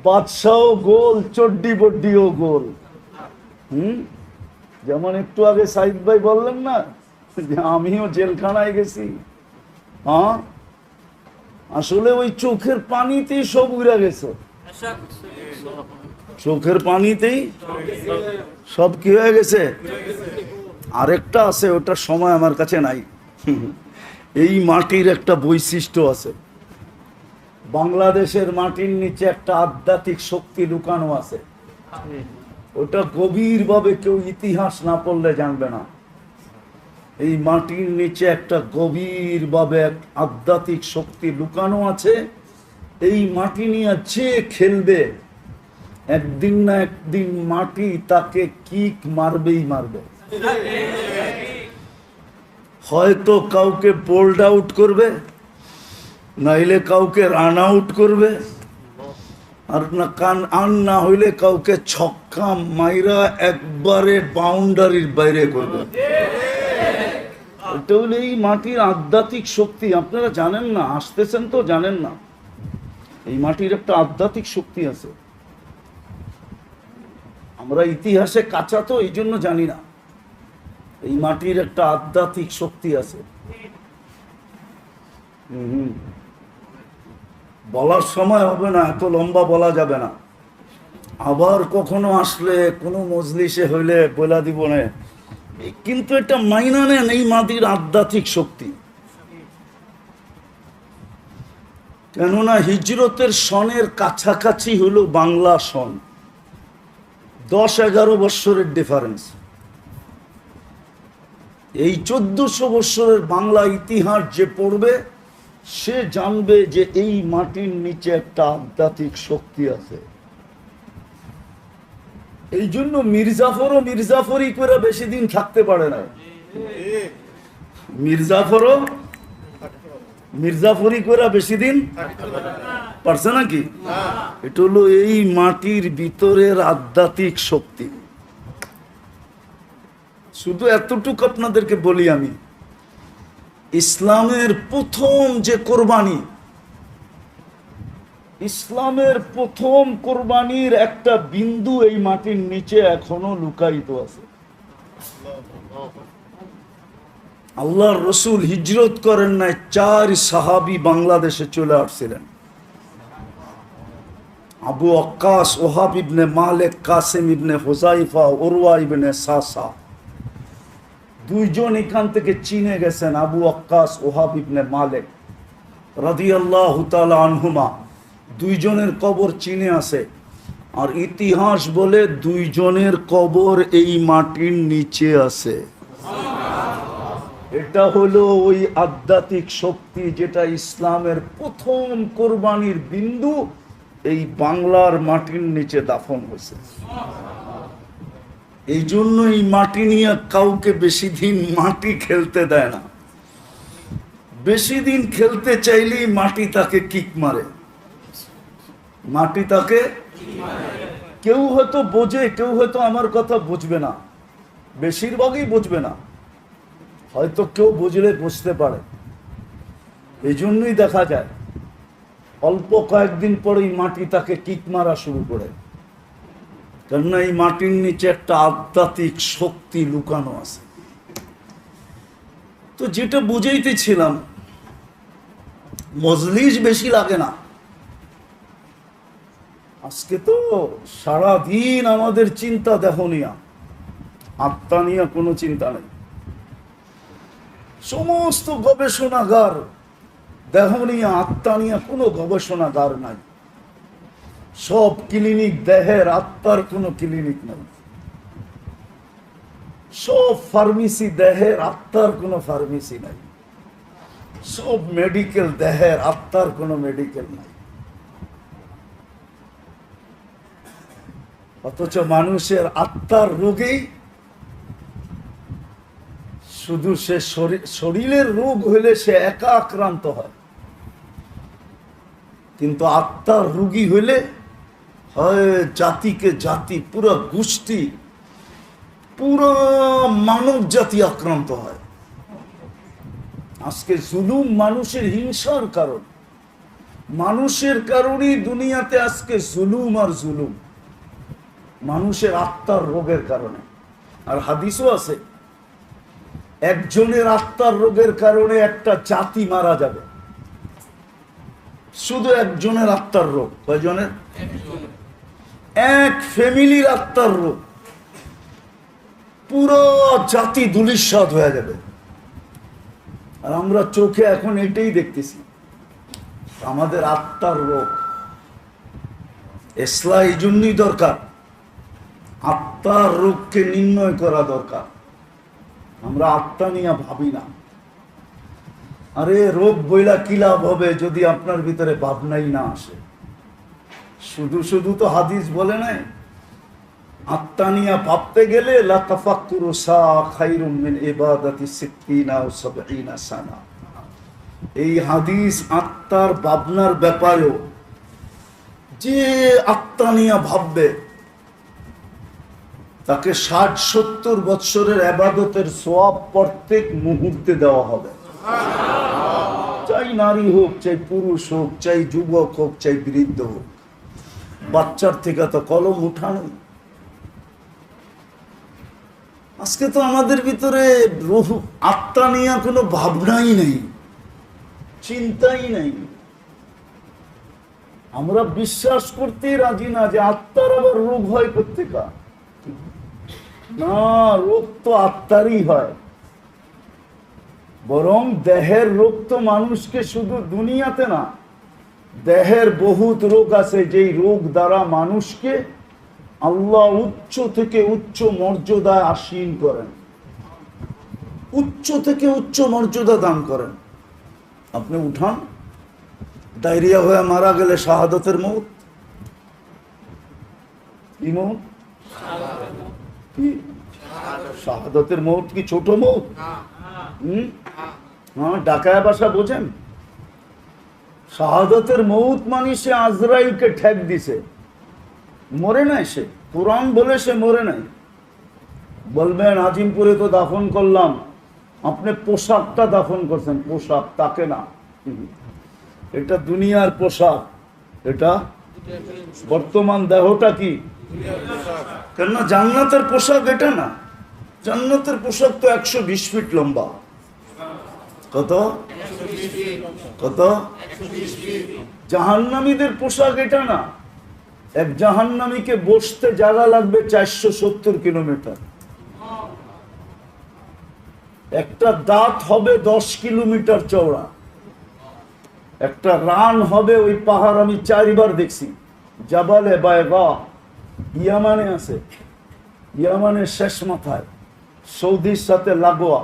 বাদশাও গোল, চড্ডি বড্ডিও গোল। যেমন একটু আগে সাইদ ভাই বললেন না যে আমিও জেলখানায় গেছি। হ্যাঁ, আসলে ওই চোখের পানিতেই সব উড়ে গেছে। চোখের পানিতেই সব কি হয়ে গেছে? আরেকটা আছে, ওটার সময় আমার কাছে নাই। এই মাটির একটা বৈশিষ্ট্য আছে, বাংলাদেশের মাটির নিচে একটা আধ্যাত্মিক শক্তি লুকানো আছে। ওটা গভীরভাবে কেউ ইতিহাস না পড়লে জানবে না। এই মাটির নিচে একটা গভীরভাবে এক আধ্যাত্মিক শক্তি লুকানো আছে। এই মাটি নিয়ে যে খেলবে, একদিন না একদিন মাটি তাকে কিক মারবেই মারবে। হয়তো কাউকে বোল্ড আউট করবে, নাইলে কাউকে রান আউট করবে, আর না হইলে কাউকে ছক্কা মাইরা একবারে বাউন্ডারির বাইরে করবে। এটা হলো এই মাটির আধ্যাত্মিক শক্তি। আপনারা জানেন না, আসতেছেন তো জানেন না, এই মাটির একটা আধ্যাত্মিক শক্তি আছে। আমরা ইতিহাসে কাঁচা তো এই জন্য জানি না, এই মাটির একটা আধ্যাত্মিক শক্তি আছে। বলার সময় হবে না, এত লম্বা বলা যাবে না। আবার কখনো আসলে কোনো মজলিসে হইলে বলা দিব না, কিন্তু এটা মাইনা নেন এই মাটির আধ্যাত্মিক শক্তি। কেননা হিজরতের সনের কাছাকাছি হলো বাংলা সন, 10-11 বৎসরের ডিফারেন্স। এই 1400 বৎসরের বাংলা ইতিহাস যে পড়বে সে জানবে যে এই মাটির নিচে একটা আধ্যাত্মিক শক্তি আছে। এই জন্য মির্জাফরও মির্জাফরি করে বেশি দিন থাকতে পারে না। মির্জাফরও মির্জাফরি করে বেশি দিন পারছে নাকি? এটা হলো এই মাটির ভিতরের আধ্যাত্মিক শক্তি। শুধু এতটুকু আপনাদেরকে বলি, আমি ইসলামের প্রথম যে কোরবানি, ইসলামের প্রথম কোরবানির একটা বিন্দু এই মাটির নিচে এখনো লুকায়িত আছে। আল্লাহর রসুল হিজরত করেন নাই, 4 সাহাবী বাংলাদেশে চলে আসছিলেন। আবু ওয়াক্কাস, ওহাব ইবনে মালিক, কাসিম ইবনে হুযাইফা, উরওয়া ইবনে সাসা, 2 জন এখান থেকে চীনে গেছেন। আবু ওয়াক্কাস, ওহাব ইবনে মালিক রাদিয়াল্লাহু তাআলা আনহুমা, 2 জনের কবর চীনে আছে। আর ইতিহাস বলে 2 জনের কবর এই মাটির নিচে আছে। এটা হলো ওই আধ্যাত্মিক শক্তি যেটা ইসলামের প্রথম কোরবানির বিন্দু এই বাংলার মাটির নিচে দাফন হয়েছে। এই জন্য এই মাটি নিয়ে কাউকে বেশি দিন মাটি খেলতে দেয় না। বেশি দিন খেলতে চাইলেই মাটি তাকে কিক মারে, মাটি তাকে। কেউ হয়তো বোঝে, কেউ হয়তো আমার কথা বুঝবে না, বেশিরভাগই বুঝবে না, হয়তো কেউ বুঝলে বুঝতে পারে। এই জন্যই দেখা যায় অল্প কয়েকদিন পরেই মাটি তাকে কিক মারা শুরু করে, কেননা এই মাটির নিচে একটা আধ্যাত্মিক শক্তি লুকানো আছে। তো যেটা বুঝাইতেছিলাম, মজলিস বেশি লাগে না। আজকে তো সারাদিন আমাদের চিন্তা দেহনিয়া, আত্মা নিয়ে কোনো চিন্তা নেই। সমস্ত গবেষণাগার দেহ নিয়ে, আত্মা নিয়ে কোনো গবেষণাগার নাই। সব ক্লিনিক দেহের, আত্মার কোনো ক্লিনিক নাই। সব ফার্মেসি দেহের, আত্মার কোনো ফার্মেসি নাই। সব মেডিকেল দেহের, আত্মার কোনো মেডিকেল নাই। অথচ মানুষের আত্মার রোগেই শুধু সে শরীরের রোগ হইলে সে একা আক্রান্ত হয়, কিন্তু আত্মার রোগী হইলে হয় জাতিকে জাতি, পুরো গোষ্ঠী, পুরো মানব জাতি আক্রান্ত হয়। আজকে জুলুম মানুষের হিংসার কারণ, মানুষের কারণেই দুনিয়াতে আজকে জুলুম আর জুলুম, মানুষের আত্মার রোগের কারণে। আর হাদিসও আছে, একজনের আত্মার রোগের কারণে একটা জাতি মারা যাবে। শুধু একজনের আত্মার রোগ। কয়জনের? এক ফ্যামিলির আত্মার রোগ। পুরো জাতি ধূলিসাৎ হয়ে যাবে। আর আমরা চোখে এখন এটাই দেখতেছি। আমাদের আত্মার রোগ, ইসলাহ এই জন্যই দরকার, আত্মার রোগকে নির্ণয় করা দরকার। আমরা আত্মা নিয়ে ভাবি না। আরে রোগ বইলা কি লাভ হবে যদি আপনার ভিতরে ভাবনাই না আসে? শুধু শুধু তো হাদিস বলে নাই, আত্মা নিয়ে ভাবতে গেলে লা তাফাক্কুরু সাআ খায়রুম মিন ইবাদাতি সিত্তিনা ওয়া সাবঈনা সানা। এই হাদিস আত্মার ভাবনার ব্যাপারেও, যে আত্মা নিয়ে ভাববে তাকে 60-70 বৎসরের ইবাদতের সওয়াব প্রত্যেক মুহূর্তে দেওয়া হবে। চাই নারী হোক, চাই পুরুষ হোক, চাই যুবক হোক, চাই বৃদ্ধ হোক, বাচ্চার থেকে তো কলম উঠানো। আজকে তো আমাদের ভিতরে রূহ, আত্মা নিয়ে কোনো ভাবনাই নেই, চিন্তাই নেই। আমরা বিশ্বাস করতেই রাজি না যে আত্মার আবার রোগ হয় প্রত্যেকা। না, রোগ তো আত্মারই হয়। বরং দেহের রোগ তো মানুষকে শুধু দুনিয়াতে না, দেহের বহুত রোগ আছে যেই রোগ দ্বারা মানুষকে আল্লাহ উচ্চ থেকে উচ্চ মর্যাদায় আসীন করেন, উচ্চ থেকে উচ্চ মর্যাদা দান করেন। আপনি উঠান, ডায়রিয়া হয়ে মারা গেলে শাহাদাতের মউত। কি মউত? কি শাহাদাতের মউত? কি ছোট মউত? হ্যাঁ, ডাকায় ভাষা বোঝেন? শাহাদাতের মউত মানে সে আজরাইলকে ঠেক দিছে, মরে নাই সে। কোরআন বলে সে মরে নাই। বলবেন আজিমপুরে তো দাফন করলাম, আপনি পোশাকটা দাফন করছেন, পোশাক, তাকে না। এটা দুনিয়ার পোশাক, এটা বর্তমান দেহটা কি? কেননা জান্নাতের পোশাক এটা না। জান্নাতের পোশাক তো 120 ফিট লম্বা। কত কত? জাহান্নামীদের পোশাক এটা না। এক জাহান্নামীকে বসতে জায়গা লাগবে 470 কিলোমিটার। একটা দাঁত হবে 10 কিলোমিটার চওড়া। একটা রান হবে, ওই পাহাড় আমি 4 বার দেখছি, জাবালে বায়গা, ইয়ামানে আছে, ইয়ামানের শেষ মাথায়, সৌদির সাথে লাগোয়া।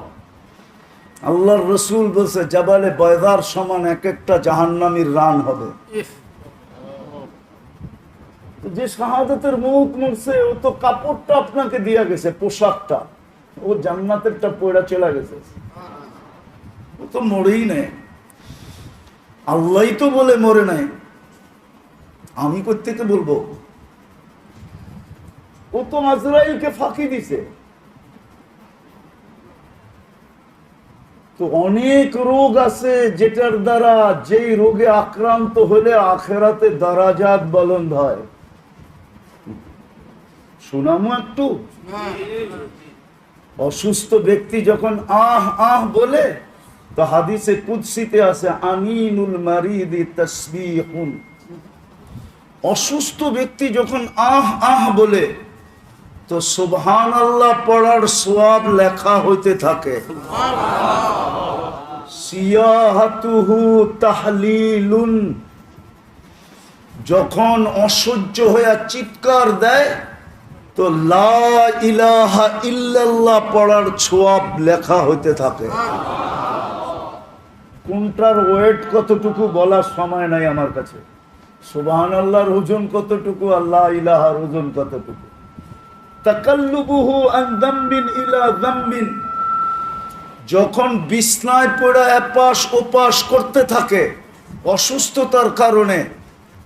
আল্লাহর রসুল বলছে জাবালে বয়দার সমান এক একটা জাহান্নামীর রান হবে। যে শাহাদাতের মউত মরছে, ও তো কাপড়টা আপনাকে দিয়া গেছে, পোশাকটা, ও জান্নাতেরটা পয়ড়া চলে গেছে, ও তো মরেই নেই। আল্লাহই তো বলে মরে নাই, আমি কোত্থেকে বলবো? ও তো আজরাইলকে ফাঁকি দিছে। তো অনেক রোগ আছে যেটার দ্বারা, যেই রোগে আক্রান্ত হলে আখেরাতে দারাজাত বুলন্দ হয়। শোনামো একটু। অসুস্থ ব্যক্তি যখন আহ আহ বলে, তো হাদিসে কুদসিতে আছে আমিনুল মারিদি তাসবিহুন। অসুস্থ ব্যক্তি যখন আহ আহ বলে, তো সুবহানাল্লাহ পড়ার সওয়াব লেখা হইতে থাকে। সিয়াহাতুহু তাহলিলুন। যখন অসহ্য হয়ে চিৎকার দেয়, তো লা ইলাহা ইল্লাল্লাহ পড়ার সওয়াব লেখা হইতে থাকে। কোনটার ওয়েট কতটুকু বলার সময় নাই আমার কাছে। সুবহানাল্লাহর ওজন কতটুকু, আল্লাহ ইলাহার ওজন কতটুকু। তাকাল্লুবুহু আন যামবিন ইলা যামবিন। যখন বিছনায় পড়ে এপাশ ওপাশ করতে থাকে অসুস্থতার কারণে,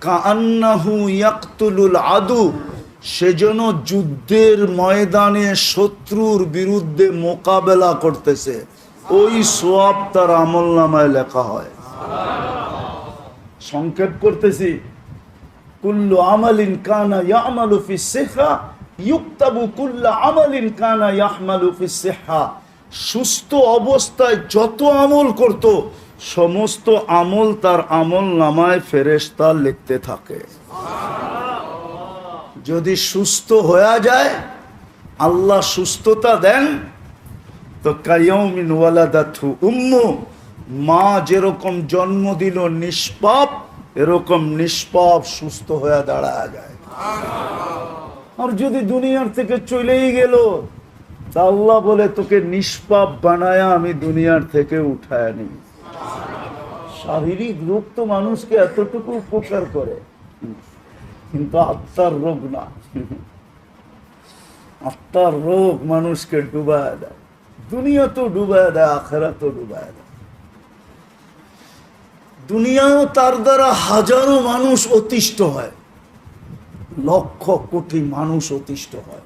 কাআন্নাহু ইয়াকতুলুল আদু, সেজন্য যুদ্ধের ময়দানে শত্রুর বিরুদ্ধে মোকাবেলা করতেছে, ওই সওয়াব তার আমলনামায় লেখা হয়। সংক্ষেপ করতেছি, কুল্লু আমালিন কানা ইয়ামালু ফিস সিহা ইউক্তাবু কুল্লু আমালিন কানা ইয়াহমালু ফিস সিহা। সুস্থ অবস্থায় যত আমল করত, সমস্ত আমল তার আমল নামায় ফেরেশতা লিখতে থাকে। যদি সুস্থ হয়ে যায় আল্লাহ সুস্থতা দেন তো কায়াউমিন ওয়ালাদাতহু উম্মু, মা যেরকম জন্ম দিল নিষ্পাপ, এরকম নিষ্পাপ সুস্থ হয়ে দাঁড়ায় যায়। আর যদি দুনিয়ার থেকে চলেই গেল, তা আল্লাহ বলে তোকে নিষ্পাপ বানায়া আমি দুনিয়ার থেকে উঠায় নি। শারীরিক রোগ তো মানুষকে এতটুকু উপকার করে, কিন্তু আত্মার রোগ না। আত্মার রোগ মানুষকে ডুবায় দেয়, দুনিয়া তো ডুবায় দেয়, আখেরাত তো ডুবায় দেয়। দুনিয়াও তার দ্বারা হাজারো মানুষ অতিষ্ঠ হয়, লক্ষ কোটি মানুষ অতিষ্ঠ হয়।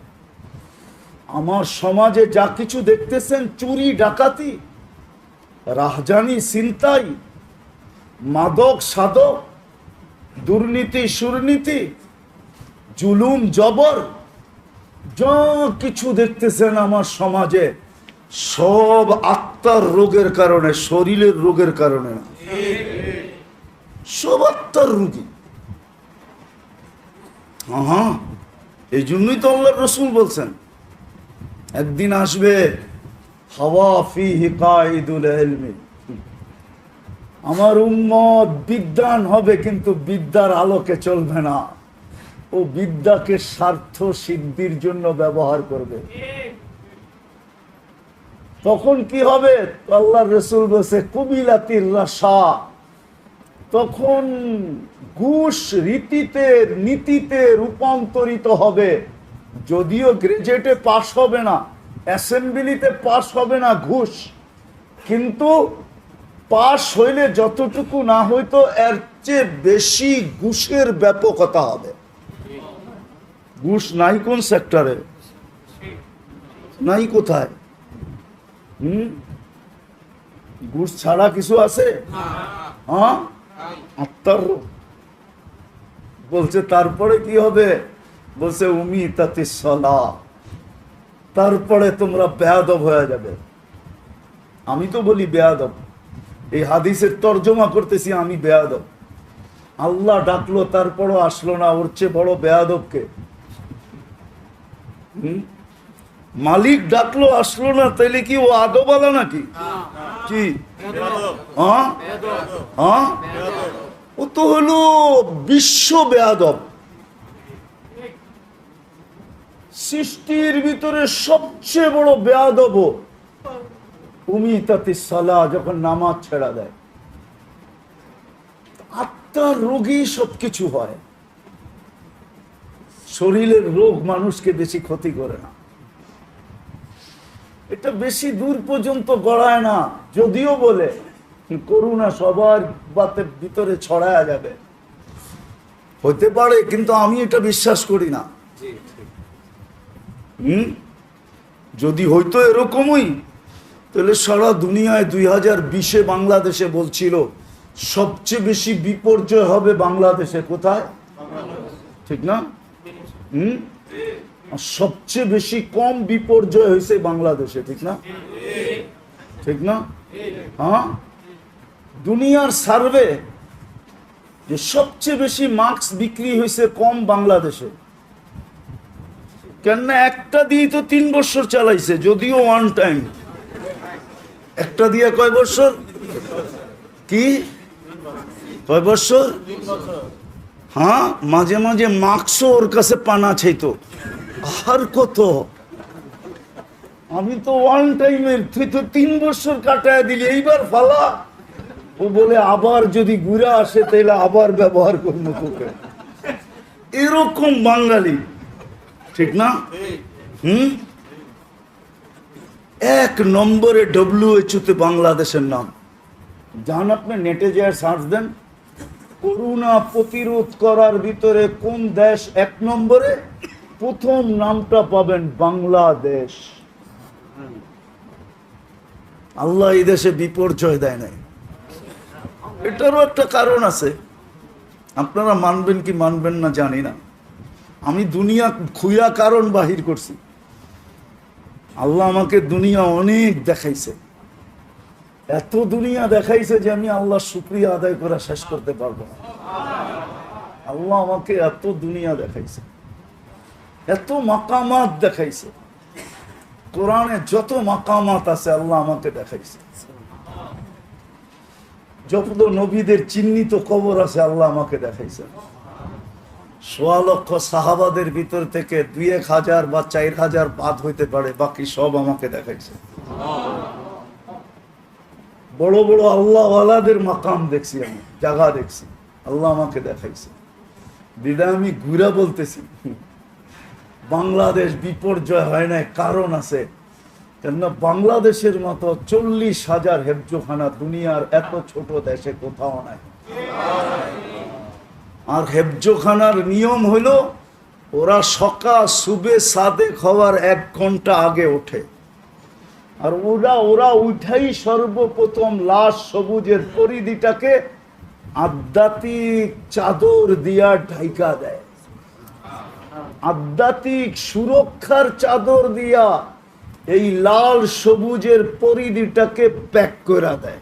আমার সমাজে যা কিছু দেখতেছেন, চুরি ডাকাতি, রাহজানি ছিনতাই, মাদক সাধক, দুর্নীতি সুরনীতি, জুলুম জবর, যা কিছু দেখতেছেন আমার সমাজে, সব আত্মার রোগের কারণে, শরীরের রোগের কারণে না, সব আত্মার রোগী। হ্যাঁ, এই জন্যই তো আল্লাহর রাসূল বলছেন একদিন আসবে হাওয়া ফিহি কাইদুল ইলমি, আমার উম্মত বিদ্বান হবে কিন্তু বিদ্যার আলোকে চলবে না, ও বিদ্যাকে স্বার্থ সিদ্ধির জন্য ব্যবহার করবে। তখন কি হবে? আল্লাহর রাসূল বলেছে কুবিলাতির রাশা, তখন ঘুষ রীতিতে নীতিতে রূপান্তরিত হবে। যদিও গ্রাজুয়েটে পাস হবে না, অ্যাসেম্বলিতে পাস হবে না ঘুষ, কিন্তু পাস হইলে যতটুকু না হইতো এর চেয়ে বেশি ঘুষের ব্যাপকতা হবে। ঘুষ নাই কোন সেক্টরে, নাই কোথায়? ঘুষ ছাড়া কিছু আছে? হ্যাঁ, আত্মার রোগ। বলছে তারপরে কি হবে? বলছে উমিতাতিস সালাহ, তারপরে তোমরা বেয়াদব হয়ে যাবে। আমি তো বলি বেয়াদব, এই হাদিসের তর্জমা করতেছি আমি বেয়াদব। আল্লাহ ডাকলো তারপরও আসলো না, ওর চেয়ে বড় বেয়াদবকে? মালিক ডাকলো আসলো না, তাইলে কি ও আদবালা নাকি? কি ও তো হলো বিশ্ব বেয়াদব। সৃষ্টির ভিতরে সবচেয়ে বড় বেয়াদব উমিতাতিস সালাহ, যখন নামাজ ছেড়া দেয়। আত্মার রোগী সবকিছু হয়, শরীরের রোগ মানুষকে বেশি ক্ষতি করে না, এটা বেশি দূর পর্যন্ত গড়ায় না। যদিও বলে করোনা সবার বাতের ভিতরে ছড়ায়া যাবে, হতে পারে, কিন্তু আমি এটা বিশ্বাস করি না। যদি হইতো এরকমই, তাহলে সারা দুনিয়ায় 2020-এ বাংলাদেশে বলছিল সবচেয়ে বেশি বিপর্যয় হবে বাংলাদেশে। কোথায়? ঠিক না? সবচেয়ে বেশি কম বিপর্যয় হয়েছে বাংলাদেশে, ঠিক না? ঠিক না? হ্যাঁ, দুনিয়ার সার্ভে যে সবচেয়ে বেশি মাস্ক বিক্রি হয়েছে কম বাংলাদেশে। কেননা একটা দিয়ে তো 3 বছর চালাইছে, যদিও ওয়ান টাইম। একটা দিয়ে কয় বছর? কি কয় বছর? হ্যাঁ, মাঝে মাঝে মাস্কও ওর কাছে পানা চাইতো। আর কত? আমি তো ওয়ান টাইমের, তুই তো 3 বছর কাটায় দিলি, এইবার ফালা। ও বলে আবার যদি ঘুরে আসে তাহলে আবার ব্যবহার করবো তোকে। এরকম বাঙালি, ঠিক না? 1 নম্বরে WHO তে বাংলাদেশের নাম। যান আপনি নেটে যে সার্চ দেন, করোনা প্রতিরোধ করার ভিতরে কোন দেশ 1 নম্বরে, প্রথম নামটা পাবেন বাংলাদেশ। আল্লাহ এই দেশে বিপর্যয় দেয় নাই, এটারও একটা কারণ আছে। আপনারা মানবেন কি মানবেন না জানি না, আমি দুনিয়া খুইয়া কারণ বাহির করছি। আল্লাহ আমাকে দুনিয়া অনেক দেখাইছে, এত দুনিয়া দেখাইছে যে আমি আল্লাহ শুকরিয়া আদায় করা শেষ করতে পারবো না। আল্লাহ আমাকে এত দুনিয়া দেখাইছে, এত মাকামাত দেখাইছে, কোরআনে যত মাকামাত আছে আল্লাহ আমাকে দেখাইছে, যত নবীদের চিহ্নিত কবর আছে আল্লাহ আমাকে দেখাইছে। ১৬ লক্ষ সাহাবাদের ভিতর থেকে ২-১ বা ৪,০০০ বাদ হইতে পারে, বাকি সব আমাকে দেখাইছে। বড় বড় আল্লাহওয়ালাদের মাকাম দেখছি, আমি জায়গা দেখছি, আল্লাহ আমাকে দেখাইছে। বিদায় আমি ঘুরা বলতেছি বাংলাদেশ বিপর্যয় হয় না, কারণ আছে। কেননা বাংলাদেশের মতো ৪০,০০০ হেফজোখানা দুনিয়ার এত ছোট দেশে কোথাও নাই। আর হেফজোখানার নিয়ম হইল ওরা সকাল সুবে সাদেক হওয়ার ১ ঘন্টা আগে ওঠে, আর ওরা উঠাই সর্বপ্রথম লাশ সবুজের পরিধিটাকে আধ্যাত্মিক চাদর দিয়া ঢাইকা দেয়, আধ্যাত্মিক সুরক্ষার চাদর দিয়া এই লাল সবুজের পরিধিটাকে প্যাক করে দেয়।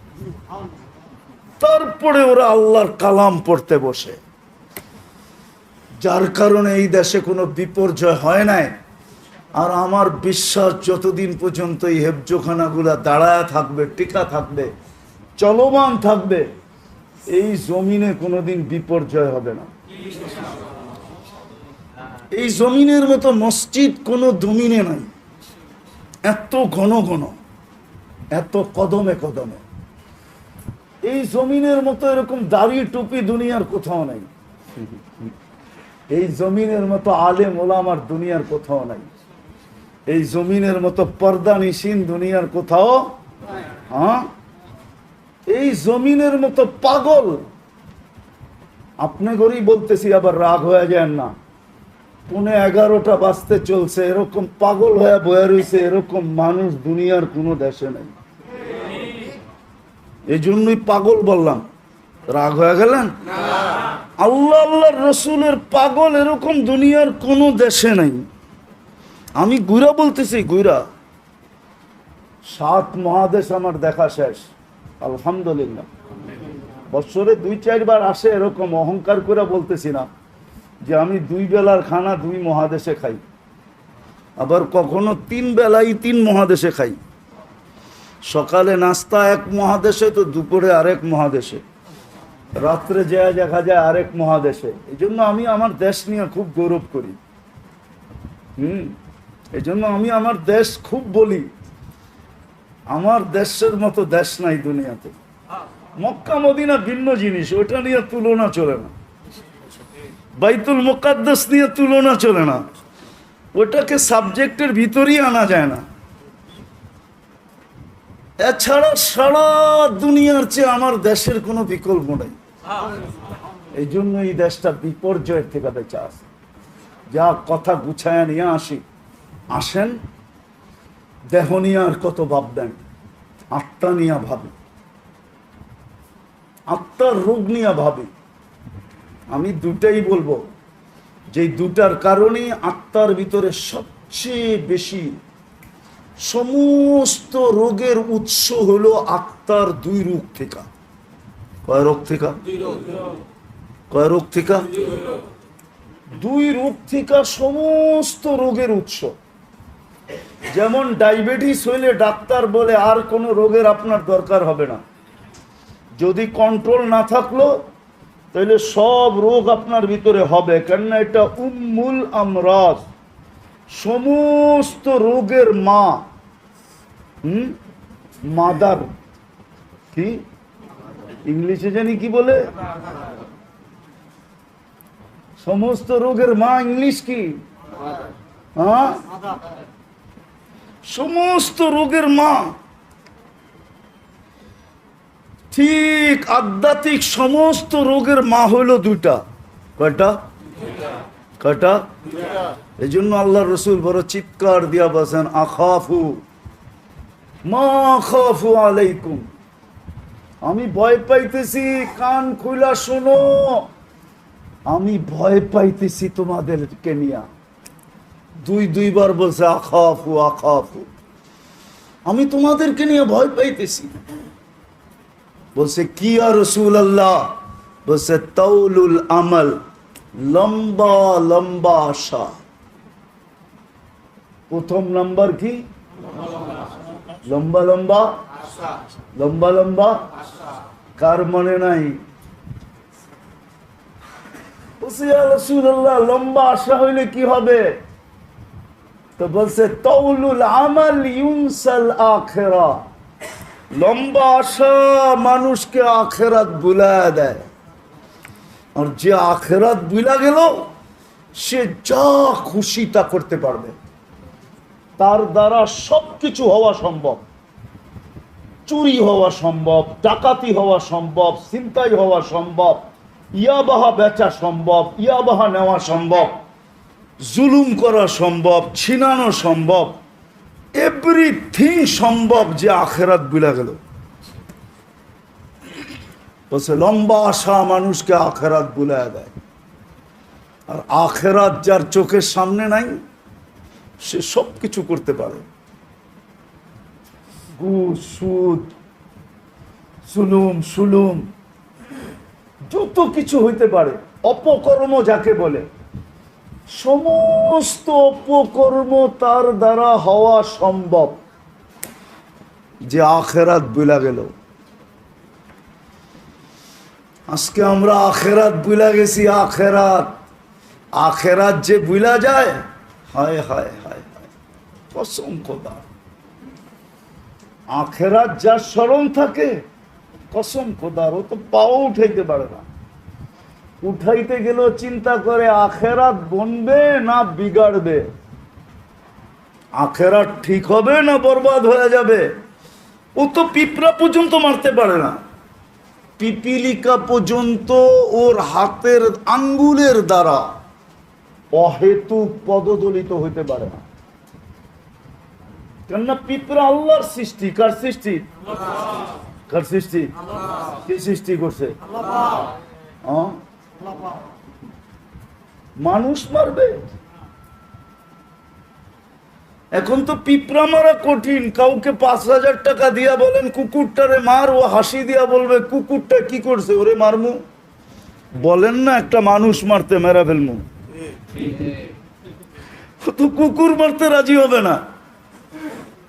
তারপরে ওরা আল্লাহর কালাম পড়তে বসে, যার কারণে এই দেশে কোনো বিপর্যয় হয় নাই। আর আমার বিশ্বাস যতদিন পর্যন্ত এই হেফজোখানাগুলা দাঁড়ায় থাকবে, টিকা থাকবে, চলমান থাকবে, এই জমিনে কোনোদিন বিপর্যয় হবে না। এই জমিনের মতো মসজিদ কোনো জমিনে নাই, এত ঘন ঘন, এত কদমে কদমে। এই জমিনের মতো এরকম দাড়ি টুপি দুনিয়ার কোথাও নাই, এই জমিনের মতো আলেম ওলামার দুনিয়ার কোথাও নাই, এই জমিনের মতো পর্দা নিশিন দুনিয়ার কোথাও, হ্যাঁ, এই জমিনের মতো পাগল। আপনি করেই বলতেছি, আবার রাগ হয়ে যায় না, 11:15 বাজতে চলছে, এরকম পাগল হয়ে বয়ে রয়েছে এরকম মানুষ দুনিয়ার কোনো দেশে নেই। এই জন্যই পাগল বললাম। রাগ হয়ে গেলেন? আল্লাহ আল্লাহর রসুলের পাগল এরকম দুনিয়ার কোনো দেশে নেই। আমি গুইরা বলতেছি, গুইরা 7 মহাদেশ আমার দেখা শেষ, আলহামদুলিল্লাহ। বছরে 2-4 বার আসে, এরকম অহংকার করে বলতেছি না যে আমি 2 বেলার খানা 2 মহাদেশে খাই, আবার কখনো 3 বেলাই 3 মহাদেশে খাই। সকালে নাস্তা 1 মহাদেশে, তো দুপুরে আরেক মহাদেশে, রাত্রে যায় দেখা যায় আরেক মহাদেশে। এই জন্য আমি আমার দেশ নিয়ে খুব গৌরব করি। এই জন্য আমি আমার দেশ খুব বলি, আমার দেশের মতো দেশ নাই দুনিয়াতে। মক্কা মদিনা ভিন্ন জিনিস, ওটা নিয়ে তুলনা চলে না। বাইতুল মুকাদ্দাস নিয়ে তুলনা চলে না, ওটাকে সাবজেক্টের ভিতরেই আনা যায় না। এছাড়া সারা দুনিয়ার চেয়ে আমার দেশের কোনো বিকল্প নেই। এই জন্য এই দেশটা বিপর্যয়ের থেকে বেঁচে আছে। যা কথা গুছায় নিয়ে আসি, আসেন, দেহ নিয়ে আর কত ভাববেন, আত্মা নিয়ে ভাবি, আত্মার রোগ নিয়ে ভাবি। আমি দুটাই বলবো, যে দুটার কারণেই আত্মার ভিতরে সবচেয়ে বেশি সমস্ত রোগের উৎস হলো আত্মার 2 রোগ থেকে। কয় রোগ থেকে? কয় রোগ থেকে? 2 রোগ থেকে সমস্ত রোগের উৎস। যেমন ডায়াবেটিস হইলে ডাক্তার বলে আর কোনো রোগের আপনার দরকার হবে না, যদি কন্ট্রোল না থাকলো তাহলে সব রোগ আপনার ভিতরে হবে, কেননা এটা উম্মুল আমরাজ, সমস্ত রোগের মা। মাদার কি ইংলিশে জানি কি বলে, সমস্ত রোগের মা ইংলিশ কি? হ্যাঁ, সমস্ত রোগের মা। ঠিক আধ্যাত্মিক সমস্ত রোগের মা হইল 2টা। কয়টা? কয়টা? এই জন্য আল্লাহ রসুল বড় চিৎকার দিয়া বলছেন, আখাফু মা খাফু আলাইকুম, আমি ভয় পাইতেছি, কান খুলা শোনো, আমি ভয় পাইতেছি তোমাদেরকে নিয়া। 2 বার বলছে আখাফু আখাফু, আমি তোমাদেরকে নিয়ে ভয় পাইতেছি। বলছে কি ইয়া রাসূলুল্লাহ? বলছে তাউলুল আমল, লম্বা লম্বা আশা। প্রথম নাম্বার কি? লম্বা লম্বা লম্বা লম্বা কার মনে নাই? রাসূলুল্লাহ লম্বা আশা হইলে কি হবে? তো বলছে তাউলুল আমাল ইউনসাল আখিরা, লম্বা আশা মানুষকে আখিরাত ভুলায়া দেয়। আর যে আখিরাত ভুলা গেল সে যা খুশি তা করতে পারবে, তার দ্বারা সবকিছু হওয়া সম্ভব। চুরি হওয়া সম্ভব, ডাকাতি হওয়া সম্ভব, ছিনতাই হওয়া সম্ভব, ইয়াবাহা বেচা সম্ভব, ইয়াবাহা নেওয়া সম্ভব, জুলুম করা সম্ভব, ছিনানো সম্ভব, এভরিথিং সম্ভব যে আখেরাত ভুলা গেল। বলছে লম্বা আশা মানুষকে আখেরাত ভুলায় দেয়। আর আখেরাত যার চোখের সামনে নাই সে সব কিছু করতে পারে। ঘুষ, সুদ, সুলুম যত কিছু হইতে পারে, অপকর্ম যাকে বলে, সমস্ত অপকর্ম তার দ্বারা হওয়া সম্ভব যে আখেরাত ভুলা গেল। আজকে আমরা আখেরাত ভুলা গেছি। আখেরাত যে ভুলা যায়, হায় হায় হায় হায়, কসম খোদা, আখেরাত যার স্মরণ থাকে, কসম খোদার, ও তো পাও উঠাইতে পারে না। উঠাইতে গেলেও চিন্তা করে আখেরাত বনবে না বিগাড়বে, আখেরাত ঠিক হবে না বরবাদ হয়ে যাবে। ও তো পিঁপড়া পর্যন্ত মারতে পারে না, পিপিলিকা পর্যন্ত ওর হাতের আঙ্গুলের দ্বারা অহেতুক পদদলিত হইতে পারে না। কেননা পিঁপড়া আল্লাহর সৃষ্টি। কার সৃষ্টি? কার সৃষ্টি? কি সৃষ্টি করছে? মানুষ মারবে? এখন তো পিঁপড়া মারা কঠিন। কাউকে 5,000 টাকা দিয়া বলেন কুকুরটারে মার, ও হাসি দিয়া বলবে কুকুরটা কি করছে, ওরে মারমু। বলেন না একটা মানুষ মারতে, মেরা ফেলমু। ও তো কুকুর মারতে রাজি হবে না,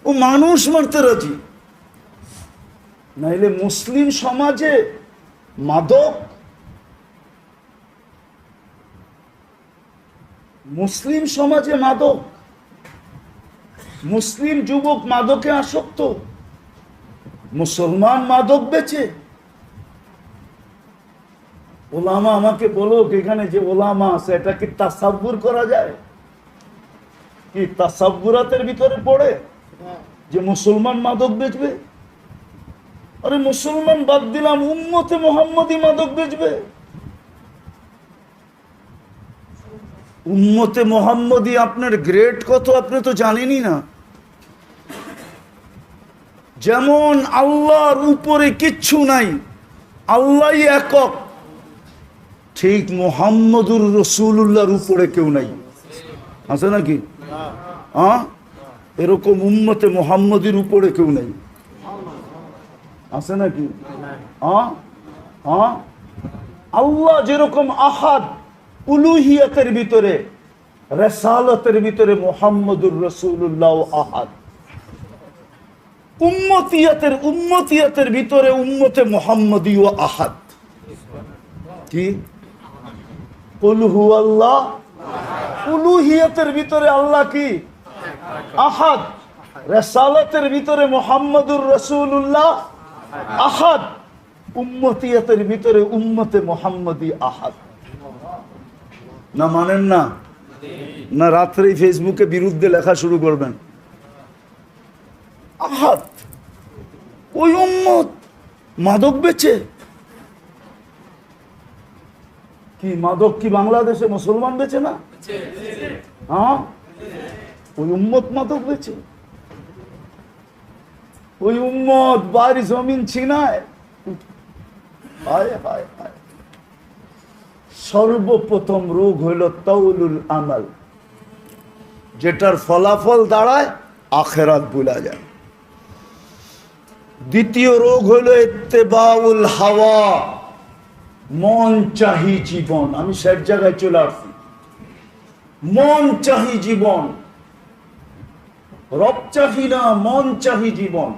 ও মানুষ মারতে রাজি। নাইলে মুসলিম সমাজে মাদক, মুসলিম সমাজে মাদক, মুসলিম যুবক মাদকে আসক্ত, মুসলমান মাদক বেচে। ওলামা আমাকে বলো, এখানে যে ওলামা আছে এটা কি তাসাব্বুর করা যায়? কি তাসাব্বুরাতের ভিতরে পড়ে যে মুসলমান মাদক বেচবে? আরে মুসলমান বাদ দিলাম, উম্মতে মুহাম্মদী মাদক বেচবে। উম্মতে মুহাম্মদী আপনার গ্রেড কত আপনি তো জানেনই না। যেমন আল্লাহর উপরে কিচ্ছু নাই, আল্লাহই একক, ঠিক মুহাম্মদুর রাসূলুল্লাহর উপরে কেউ নাই। আছে নাকি? এরকম উম্মতে মুহাম্মদীর উপরে কেউ নাই। আছে নাকি? আল্লাহ যেরকম আহাদ উলুহিয়াতের ভিতরে, রিসালাতের ভিতরে মুহাম্মদুর রাসূলুল্লাহ আহাদ। উম্মতিয়াতের ভিতরে উম্মতে মুহাম্মদী ও আহাদ। কি? কুল হুয়াল্লাহ। উলুহিয়াতের ভিতরে আল্লাহ কি? আহাদ। রিসালাতের ভিতরে মুহাম্মদুর রাসূলুল্লাহ আহাদ। উম্মতিয়াতের ভিতরে উম্মতে মুহাম্মদী আহাদ। না মানেন না? না রাত্রে ফেসবুকে বিরুদ্ধে লেখা শুরু করবেন? আহাদ। ওই উম্মত মাদক বেচে। কি মাদক কি বাংলাদেশে মুসলমান বেচে না? হ্যাঁ, ওই উম্মত মাদক বেচে। ওই উম্মত বাড়ি জমিন ছিনায়। হায় হায় হায়। সর্বপ্রথম রোগ হইল তাউলুল আমাল, যেটার ফলাফল দাঁড়ায় আখেরাত ভুলা যায়। দ্বিতীয় রোগ হইল ইত্তেবাউল হাওয়া, মন চাহি জীবন। আমি সব জায়গায় চলে আসছি, মন চাহি জীবন। রব চাহি না, মন চাহি জীবন।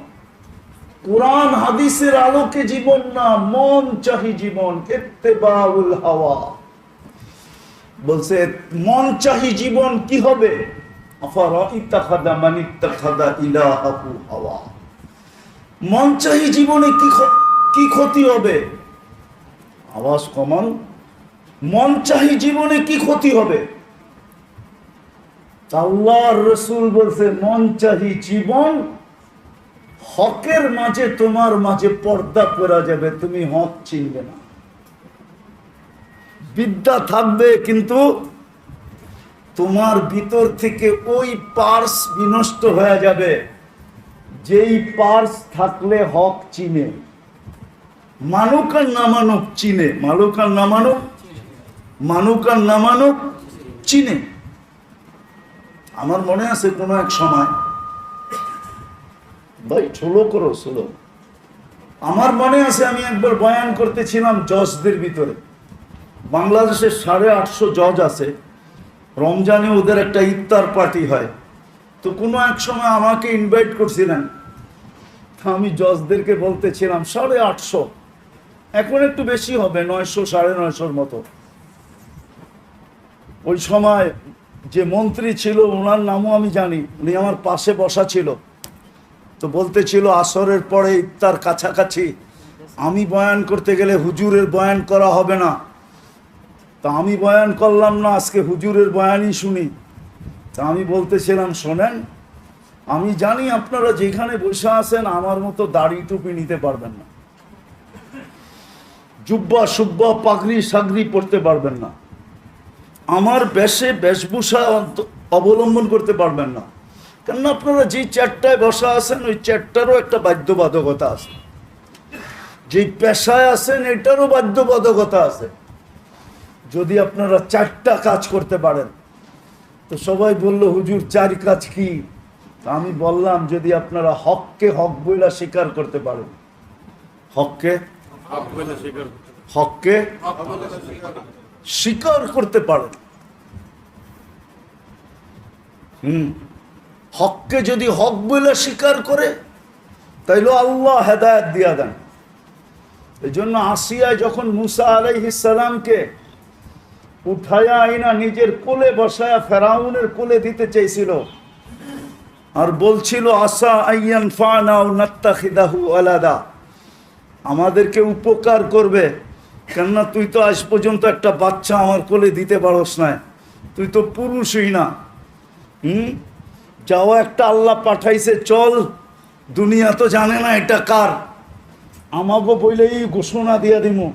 কোরআন হাদিসের আলোকে জীবন না, মন চাহি জীবন। ইত্তেবাউল হাওয়া বলছে মন চাহি জীবন কি হবে? আফারাইতাখাদা মান ইত্তাখাদা ইলাহাহু হাওয়া। মন চাহি জীবনে কি ক্ষতি হবে? আওয়াজ কমান। মন চাহি জীবনে কি ক্ষতি হবে? আল্লাহর রাসূল বলছে মন চাহি জীবন, হকের মাঝে তোমার মাঝে পর্দা করা যাবে, তুমি হক চিনবে না। বিদ্যা থাকবে কিন্তু তোমার ভিতর থেকে ওই পার্স বিনষ্ট হয়ে যাবে যেই পার্স থাকলে হক চিনে। মানুক আর না মানুক চিনে, মানুক আর না মানুক, মানুক আর না মানুক চিনে। আমার মনে আছে কোনো এক সময়, ভাই ছোলো করো ছোলো, আমার মনে আছে আমি একবার বয়ান করতেছিলাম জজদের ভিতরে। বাংলাদেশের 850 জজ আছে, রমজানে ওদের একটা ইফতার পার্টি হয়। তো কোনো এক সময় আমাকে ইনভাইট করছিলেন, আমি জজদেরকে বলতেছিলাম 850, এখন একটু বেশি হবে, 900 950 মতো। ওই সময় যে মন্ত্রী ছিল ওনার নামও আমি জানি, উনি আমার পাশে বসা ছিল। তো বলতেছিল আসরের পরে ইফতার কাছাকাছি আমি বয়ান করতে গেলে হুজুরের বয়ান করা হবে না। তা আমি বয়ান করলাম না, আজকে হুজুরের বয়ানই শুনি। তা আমি বলতেছিলাম শোনেন, আমি জানি আপনারা যেখানে বসে আছেন আমার মতো দাড়ি টুপি নিতে পারবেন না, জুব্বা সুব্বা পাগড়ি সাগড়ি পড়তে পারবেন না, আমার বেশভূষা অবলম্বন করতে পারবেন না। কেননা আপনারা যে চেয়ারটায় বসা আছেন ওই চেয়ারটারও একটা বাধ্যবাধকতা আছে, যে পেশায় আছেন এটারও বাধ্যবাধকতা আছে। যদি আপনারা 4টা কাজ করতে পারেন, তো সবাই বলল হুজুর 4 কাজ কি? আমি বললাম যদি আপনারা হককে হক বইলা স্বীকার করতে পারেন, হককে হককে স্বীকার করতে পারেন, হককে যদি হক বলে স্বীকার করে তাইলে আল্লাহ হেদায়েত দিয়া দেন। এই জন্য আসিয়া যখন মুসা আলাইহিস সালামকে উঠায়া আইনা নিজের কোলে বসায়া ফেরাউনের কোলে দিতে চাইছিল, আর বলছিল আসা আইয়ান ফানা ও নাত্তাখিদাহু আলাদা, আমাদেরকে উপকার করবে। কেননা তুই তো আজ পর্যন্ত একটা বাচ্চা আমার কোলে দিতে পারস না, তুই তো পুরুষই না। যাও একটা আল্লাহ পাঠাইছে, চল, দুনিয়া তো জানে না এটা কার, আমাকে বইলেই ঘোষণা দিয়া দিমু।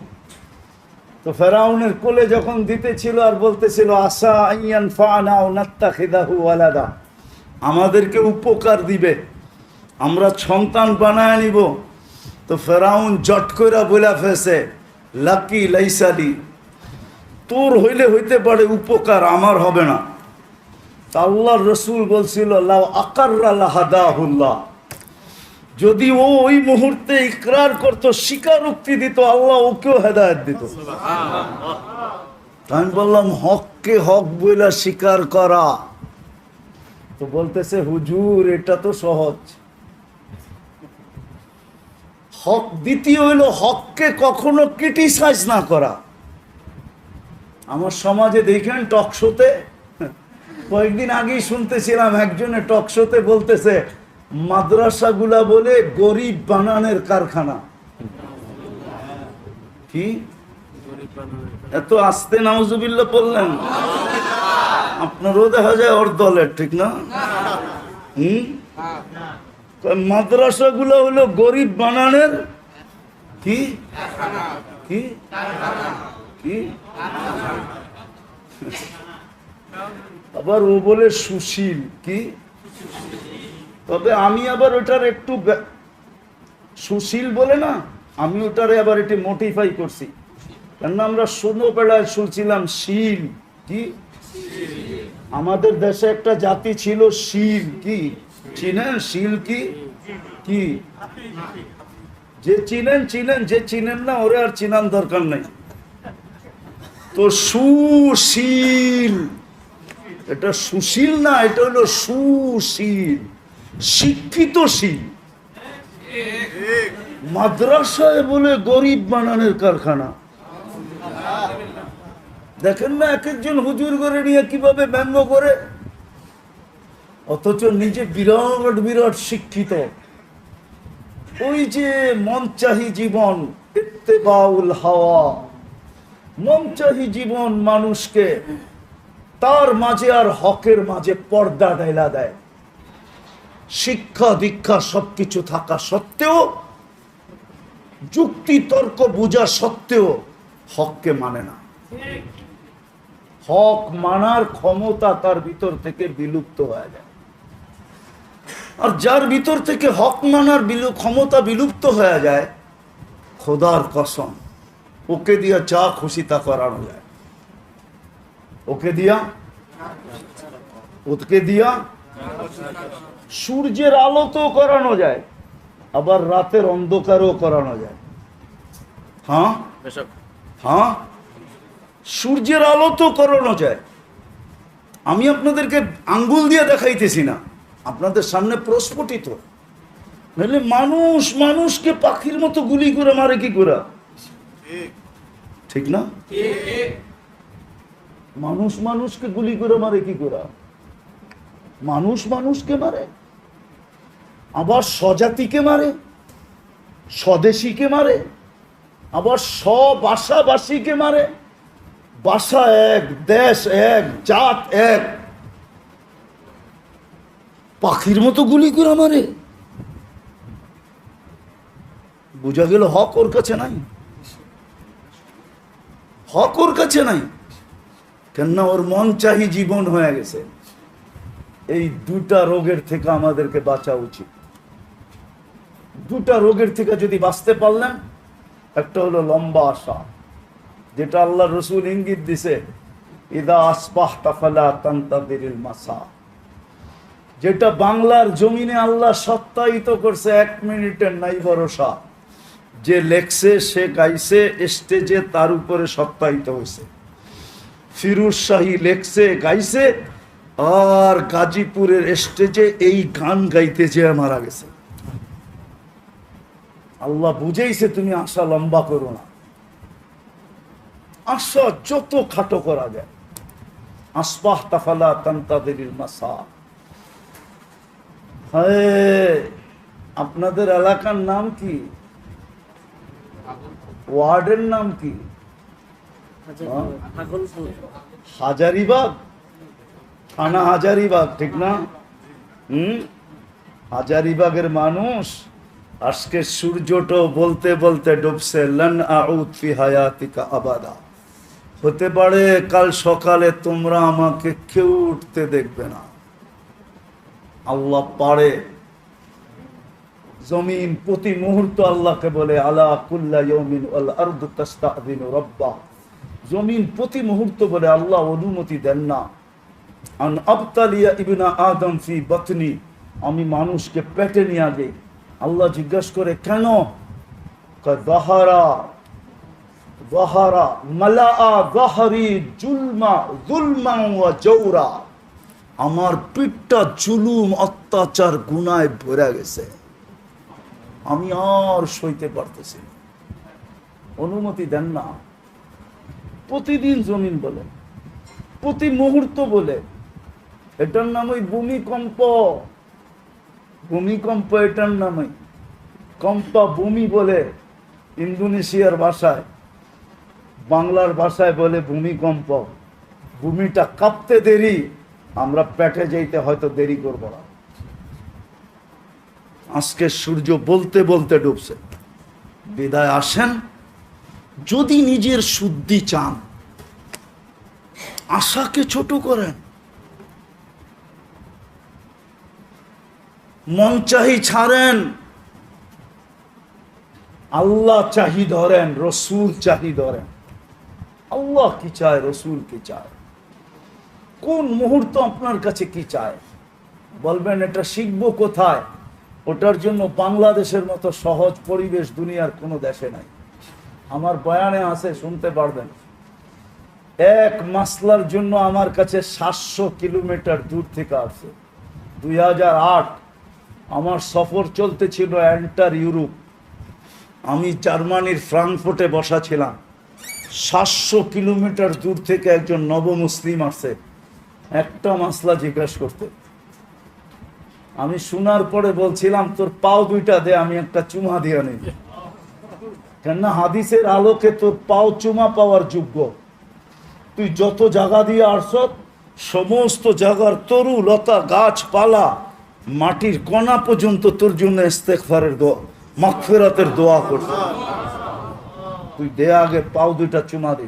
তো ফেরাউনের কোলে যখন দিতেছিল আর বলতেছিল আসা আইয়ান ফানা ও নাত্তাখিদাহু আলাদা, আমাদেরকে উপকার দিবে, আমরা সন্তান বানায় নিব। তো ফেরাউন জট কইরা বইলা ফেসে লাকি লাইসালি, তোর হইলে হইতে পারে উপকার, আমার হবে না। তা আল্লাহর রসুল বলছিল লাউ আকাররা লাহাদাহুল্লাহ, যদি ও ওই মুহূর্তে ইকরার করতো, স্বীকারোক্তি দিত, আল্লাহ ওকেও হেদায়েত দিত। আমি বললাম হককে হক বইলা স্বীকার করা, তো বলতেছে হুজুর এটা তো সহজ। হক দ্বিতীয় হইল হককে কখনো ক্রিটিসাইজ না করা। আমার সমাজে দেখেন টকশোতে, কয়েকদিন আগেই শুনতেছিলাম একজনে টকশোতে বলতেছে মাদ্রাসাগুলা বলে গরিব বানানের কারখানা। কি এত আস্তে নাউজুবিল্লাহ বললেন? আপনারও দেখা যায় ওর দলের, ঠিক না? মাদ্রাসাগুলো হলো গরিব বানানের কি কি কি, আবার ও বলে সুশীল কি। তবে আমি আবার ওটার একটু সুশীল বলে না, আমি ওটারে আবার একটু মোটিফাই করছি। কেননা আমরা ছোটবেলায় শুনছিলাম শীল কি, আমাদের দেশে একটা জাতি ছিল শীল কি, চিনেন শীল কি কি? যে চিনেন চিনেন, যে চিনেন না ওরে আর চিনান দরকার নাই। তো সুশীল, এটা সুশীল না, এটা হলো সুশীল। শিক্ষিতশীল। মাদ্রাসায় বলে গরিব বানানোর কারখানা। দেখেন না এক একজন হুজুর করে নিয়ে কিভাবে ব্যঙ্গ করে, অথচ নিজে বিরাট বিরাট শিক্ষিত। ওই যে মনচাহি জীবন, ইত্তেবাউল হাওয়া, মনচাহি জীবন মানুষকে তার মাঝে আর হকের মাঝে পর্দা ঢাইলা দেয়। শিক্ষা দীক্ষা সবকিছু থাকা সত্ত্বেও, যুক্তি তর্ক বোঝা সত্ত্বেও হককে মানে না। হক মানার ক্ষমতা তার ভিতর থেকে বিলুপ্ত হয়ে যায়। আর যার ভিতর থেকে হক মানার ক্ষমতা বিলুপ্ত হয়ে যায়, খোদার কসম ওকে দিয়া যা খুশি তা করানো যায়। ওকে দিয়া সূর্যের আলো তো করানো যায়, আবার রাতের অন্ধকারও করানো যায়। হ্যাঁ হ্যাঁ, সূর্যের আলো তো করানো যায়। আমি আপনাদেরকে আঙ্গুল দিয়ে দেখাইতেছি না, আপনাদের সামনে প্রস্ফুটিত। নাহলে মানুষ মানুষকে পাখির মতো গুলি করে মারে কি করে? ঠিক না? মানুষ মানুষকে গুলি করে মারে কি করে? মানুষ মানুষকে মারে, আবার স্বজাতিকে মারে, স্বদেশীকে মারে, আবার স্বভাষাভাষীকে মারে। ভাষা এক, দেশ এক, জাত এক, পাখির মতো গুলি করে মারে। বোঝা গেল হক ওর কাছে নাই, হক ওর কাছে নাই। কেননা ওর মন চাহি জীবন হয়ে গেছে। এই দুটা রোগের থেকে আমাদেরকে বাঁচা উচিত। দুটা রোগের থেকে যদি বাঁচতে পারলেন, একটা হলো লম্বা আশা, যেটা আল্লাহ রসুল ইঙ্গিত দিছে, ইদা আসবাহতা ফালা তানতাদিরিল মাসা, যেটা বাংলার জমিনে আল্লাহ সত্যায়িত করছে। 1 মিনিটের নাই ভরসা। যে লেখছে, সে গাইছে, স্টেজে তার উপরে সত্যায়িত হয়েছে। ফিরোজ শাহী লেখছে, গাইছে, আর গাজীপুরের স্টেজে এই গান গাইতে যেয়ে মারা গেছে। আল্লাহ বুঝেইছে তুমি আশা লম্বা করো না, আশা যত খাটো করা যায়। আসবাহতা ফালা তানতাদিরিল মাসা। হ্যাঁ, আপনাদের এলাকার নাম কি? ওয়ার্ডের নাম কি? হাজারিবাগ, থানা হাজারিবাগ, ঠিক না? হাজারিবাগের মানুষ আজকে সূর্যটা বলতে বলতে ডুবছে। লান আউদ ফি হায়াতিকা আবাদা। হতে পারে কাল সকালে তোমরা আমাকে কেউ উঠতে দেখবে না। আল্লাহ পারে। জমিন প্রতি মুহূর্ত আল্লাহকে বলে, আলা কুল্লা ইয়াউমিন ওয়াল আরদু তাস্তাযিনু রাব্বা। জমিন প্রতি মুহূর্ত বলে, আল্লাহ অনুমতি দেন না। আন আবতালিয়া ইবনা আদম ফি বাতনি, আমি মানুষকে পেটে নিয়ে যাই। আল্লাহ জিজ্ঞাসা করে, কেন? যাহারা যাহারা মালাআ যাহরি জুলমা যুলমা ওয়া জাওরা। আমার পিঠটা জুলুম অত্যাচার গুনায় ভরে গেছে, আমি আর সইতে পারতেছি না, অনুমতি দেন না। প্রতিদিন জমিন বলে, প্রতি মুহূর্ত বলে। এটার নামই ভূমিকম্প। ভূমিকম্প এটার নামই। কম্পা ভূমি বলে ইন্দোনেশিয়ার ভাষায়, বাংলার ভাষায় বলে ভূমিকম্প। ভূমিটা কাঁপতে দেরি, আমরা পেটে যাইতে হয়তো দেরি করবো না। আজকে সূর্য বলতে বলতে ডুবছে। বিদায় আসেন, যদি নিজের শুদ্ধি চান, আশাকে ছোট করেন, মন চাহি ছাড়েন, আল্লাহ চাহি ধরেন, রসুল চাহি ধরেন। আল্লাহ কি চায়, রসুল কি চায়, কোন মুহূর্ত আপনার কাছে কি চায় বলবেন। এটা শিখবো কোথায়? ওটার জন্য বাংলাদেশের মতো সহজ পরিবেশ দুনিয়ার কোনো দেশে নাই। আমার বয়ানে আছে, শুনতে পারবেন। এক মাসলার জন্য আমার কাছে 700 কিলোমিটার দূর থেকে আসছে। 2008 আমার সফর চলতেছিল এন্টার ইউরোপ। আমি জার্মানির ফ্রাঙ্কফুর্টে বসা ছিলাম। 700 কিলোমিটার দূর থেকে একজন নবমুসলিম আসছে একটা মাসলা জিজ্ঞাসা করতে। আমি শোনার পরে বলছিলাম, তোর পাও দুইটা দে, আমি একটা চুমা দিয়ে নিই। কেননা হাদিসের আলোকে তোর পাও চুমা পাওয়ার যোগ্য। তুই যত জায়গা দিয়ে আসছ, সমস্ত জায়গার তরু লতা গাছপালা মাটির কণা পর্যন্ত তোর জন্য ইস্তেগফারের দোয়া, মাগফিরাতের দোয়া করছে। তুই দে আগে পাও দুইটা চুমা দে।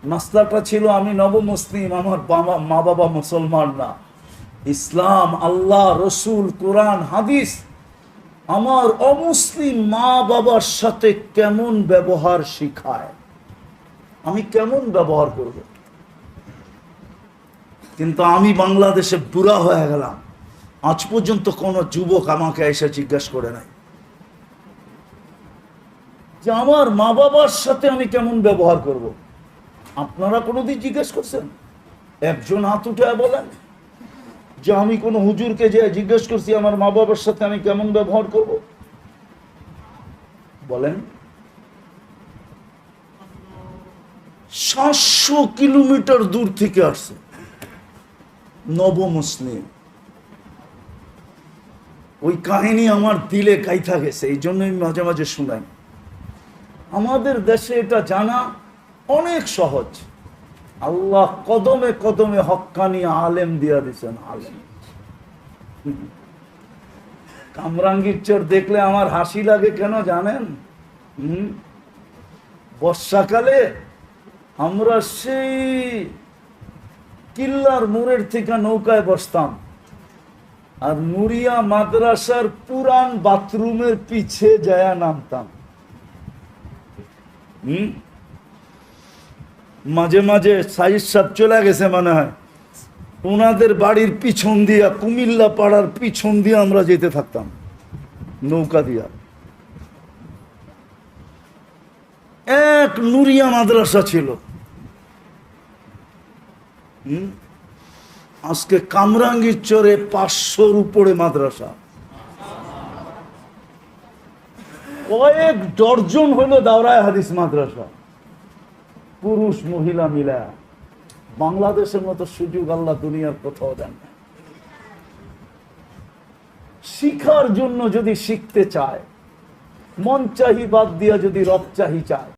মাসলাটা ছিল, আমি নবমুসলিম, আমার মা বাবা মুসলমান না। ইসলাম, আল্লাহ, রসুল, কোরআন, হাদিস আমার অমুসলিম মা বাবার সাথে কেমন ব্যবহার শিখায়, আমি কেমন ব্যবহার করব। কিন্তু আমি বাংলাদেশে বুড়া হয়ে গেলাম, আজ পর্যন্ত কোনো যুবক আমাকে এসে জিজ্ঞাসা করে নাই যে আমার মা বাবার সাথে আমি কেমন ব্যবহার করব। আপনারা কোনোদিন জিজ্ঞেস করছেন? একজন হাত উঠে বলেন যে আমি কোনো হুজুরকে যে জিজ্ঞেস করছি আমার মা বাবার সাথে আমি কেমন ব্যবহার করব? বলেন। 700 কিলোমিটার দূর থেকে আসছে নবমুসলিম। ওই কাহিনী আমার দিলে গাইথা গেছে, এই জন্যই মাঝে মাঝে শুনাই। আমাদের দেশে এটা জানা অনেক সহজ। আল্লাহ কদমে কদমে হক্কানি আলেম দিয়া দিচ্ছেন। আলেম কামরাঙ্গীর চর দেখলে আমার হাসি লাগে কেন জানেন? বর্ষাকালে আমরা সেই কিল্লার মোড়ের থেকে নৌকায় বসতাম, আর নুরিয়া মাদ্রাসার পুরান বাথরুমের পিছে যায়া নামতাম। মাঝে মাঝে সাইদ সাহেব চলে গেছে মনে হয়, ওনাদের বাড়ির পিছন দিয়া, কুমিল্লা পাড়ার পিছন দিয়ে আমরা যেতে থাকতাম নৌকা দিয়া। এক নুরিয়া মাদ্রাসা ছিল। আজকে কামরাঙ্গীর চরে 500-র উপরে মাদ্রাসা, কয়েক ডর্জন হইলো দাওরায়ে হাদিস মাদ্রাসা, পুরুষ মহিলা মিলা। বাংলাদেশের মতো সুযোগ আল্লাহ দুনিয়ার কোথাও দেন না। শিখার জন্য যদি শিখতে চায়, মন চাহি বাদ দিয়া যদি রব চাহি চায়,